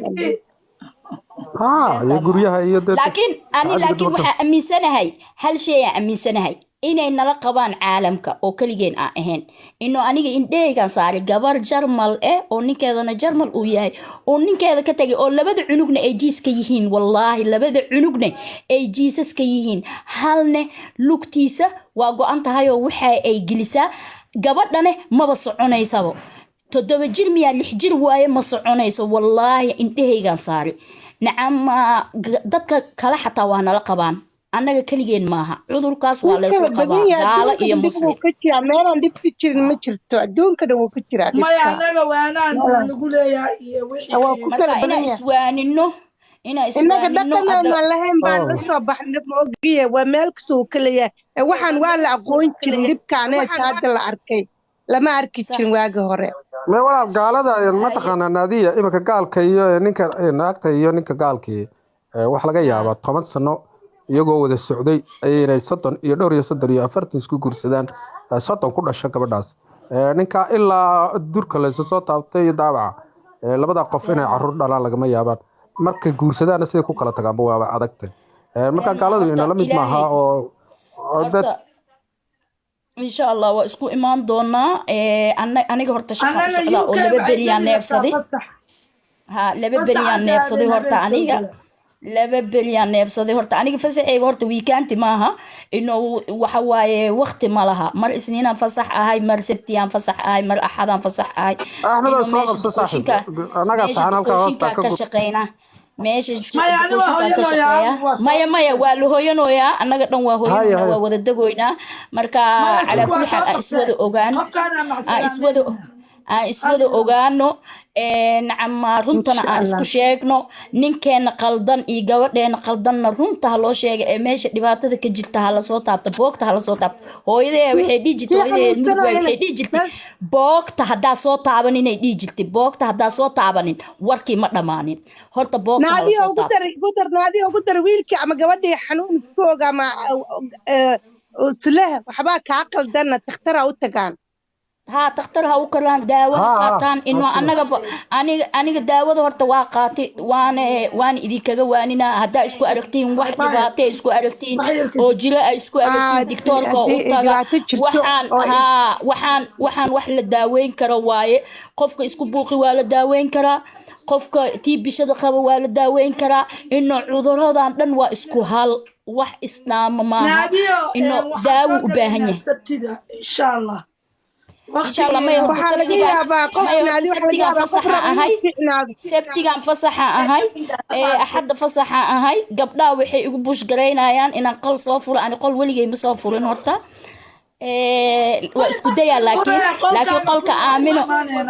iyo guryaha iyo laakiin waxaan aaminsanahay hal shay aan aaminsanahay inay nala qabaan caalamka oo kaligeen aan ahayn inuu aniga indhahaygan saaray gabar jarmal oo ninkeedana jarmal uu yahay oo ninkeeda ka tagay oo labada cunugna ay jiiska yihiin wallaahi labada cunugna ay jiisaska yihiin halne lugtiisa waa go-an tahay oo waxa ay gelisaa gabadhane maba soconaysaba 7 jir miyaa 6 jir waaye ma soconayso wallaahi indhahaygan saaray nacam dadka kale xataa waa nala qabaan annaga kaligeen maaha cudurkaas waa la isla qabaa gaalo iyo muslim meelaan dhib ka jirin ma jirto adduunka dhan wuu ka jiraa maya anaga waanaan lagu leeyahay iyo wixii marka inaan iswaanino innaga dhaqanaan aan lahayn baan la soo baxnay ma ogiye waa meel kasoo ka leeyahay waxaan waa la aqoon jirin dhibkaaneeta hadda la arkay lama arki jirin waagi hore ما ولا قالada ma taqaana naadiya imika gaalka iyo ninka naagta iyo ninka gaalkii wax laga yaabaa 10 sano iyagoo wada socday ayay 30 iyo dhowr iyo 30 iyo 40 isku guursadaan 30 ku dhashay gabadhaas ninka ilaa durka la soo taabtay daabaca labada qof inay caruur dhalaan laga yaabaan marka guursadaan sidii ku kala tagaan waa adagtay marka gaaladu ina la mid maaha oo dad إن شاء الله واسكو إمام دونا أنا هرت شقة صعدة أو لبى بريان نفسدي ها لبى بريان نفسدي هرت لبى بريان نفسدي هرت أنا فسحي هرت ويكانت معها إنه وحواي وقت ما لها مر سنين فسح هاي مر سبتيان فسح هاي مر أحد فسح هاي أحمد الصقر فسح أنا قاعد سحنا الكواستا كشقينا ماشي مايا والهوينويا أنا قد نوهوينا ووددقوينا مركا على كل حال أسود أوغان أسود أوغانو نعم رنتنا أسكو شيكنو نينكين قلدان إيقاوات قلدان رنتها لو شيك ماشي دباتة كجلتها لصوتها بوقتها لصوتها هويدي وحي ديجلت هويدي المدوى وحي ديجلت بوقتها دا صوتها بانين ديجلت بوقتها دا صوتها بانين وركي مدامانين هورتا بوقتها لصوتها نادي وقدر ويلكي أما قوادي حنون سكوغا ما سله وحباك عقل دانا تخترع وتقان ها تختارها وكران داوة قاتان إنه أنا داوة هرت واقاتي وأنا إذا كذا وأنا هدا إسكو أركتين واحد بباتي إسكو أركتين أو جلا إسكو أركتين دكتور كأوتاga waxaan wax la daaweyn karo waaye qofka isku buuqi waa la daaweyn karaa qofka tiibishada qaba waa la daaweyn karaa inuu cuduradan dhan waa isku hal wax islaama maaha inuu daawo u baahan yahay insha Allah إن شاء الله ما يهرب سبتيغان فصحة أهاي سبتيغان فصحة أهاي أحد فصحة أهاي قبلا وحي يقبوش قرينا يعني إن قل صافر أنا قل ولي مصافر هرتا واسكو ديا لكن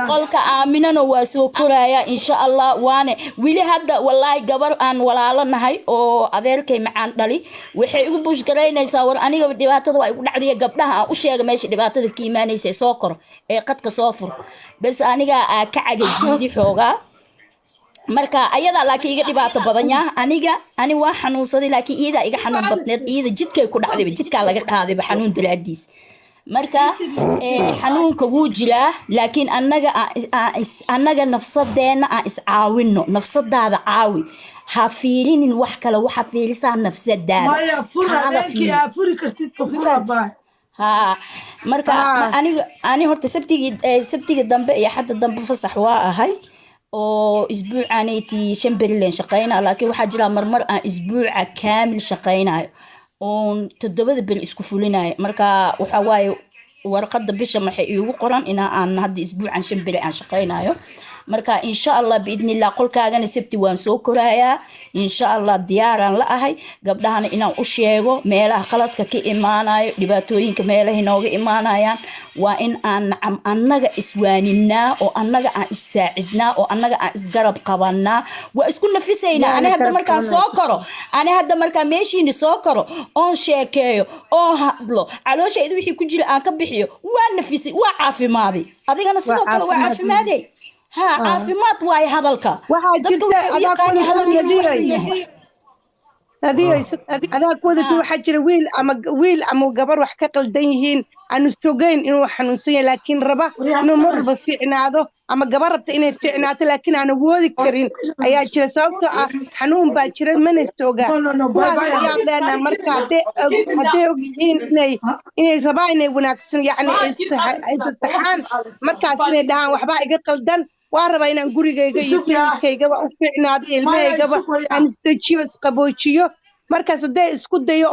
قلك آمنة واسو كرايا إن شاء الله وانا ويلي هذا والله قبر أن ولا لنا هاي أو أذيركي معان دالي وحي يقبوش قرينا يصور أنا قبل دباتة ويقول عدي قبلها أشياء ماشي دباتة الكيماني سوكر قد كصافر بس أنا كعجل جدي حوغا marka ayada laakiin iga dhibaato badan yaa ani waa xanuunsaday laakiin iyada iga xanuun badneed iyada jidkay ku dhacday jidka laga qaaday xanuun dalaadiis marka xanuunka wuu jiraa laakiin annaga nafsadeena aan iscaawino nafsadaada caawi ha fiirinin wax kale waxa fiirisaa nafsadaada maya furi kartid fura baa ها marka ani horta sabtiga dambe iyo xadda dambe fasax waa ahay oo isbuucaanayti 5 beri shaqeynaa laakiin waxa jira marmar aan isbuuca kaamil shaqeynayo oo 7 beri isku fulinayo marka waxa waaye warqada bisha maxay iigu qoran aan hadda isbuucan 5 beri aan shaqeynayo marka insha Allah biidnillah qolkaagana sabti waan soo korayaa insha Allah diyaaran la ahay gabdhahana inaan u sheego meelaha qaladka ka imaanayo dhibaatooyinka meelaha inooga imaanayaan waa in aan annaga iswaaninaa oo annaga aan isaacidnaa oo annaga aan isgarab qabanaa waa isku nafisaynaa ani hadda markaan soo koro ani hadda markaan meeshiini soo koro oon sheekeeyo oo hadlo calooshayda wixii ku jira aan ka bixiyo waa nafisay waa caafimaadi adigana sidoo kale waa caafimaadey ها عافيمات واي هذلك adaa kuwadati waxaa jira wiil ama gabar wax ka qaldan yihiin aanu sogayn inuu xanuunsan yahay laakiin raba inuu mar walba fiicnaado ama gabar rabta inay fiicnaato laakiin aan awoodi karin ayaa jira sababtoo ah xanuun baa jira mana soga kuwaas ayaan leenahay marka hadday og yihiin inay rabaa inay wanaagsan yacni ay saxaan markaas inay dhahaan waxbaa iga qaldan waa rabaa inaan gurigayga iyo sayidkaygaba u fiicnaado ilmahaygaba aan isdejiyo isqaboojiyo markaas hadday isku dayo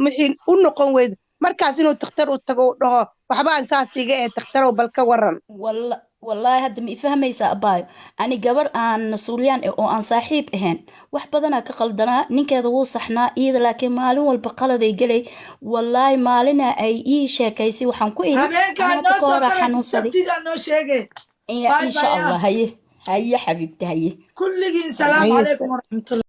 wixii u noqon weydo markaas inuu takhtar u tago u dhaho waxbaan saas iga ee takhtarow bal ka waran wallaahi hadda ma ifahmaysaa abaayo ani gabar aan suuryaan oo aan saaxiib ahayn wax badanaa ka qaldanaa ninkeeda wuu saxnaa iyada laakiin maalin walba qaladay gelay wallaahi maalina ay ii sheekaysay waxaan ku ihi hadda ka hora xanuunsaday insha allah haye حبيبتي هي كل السلام عليكم ورحمة الله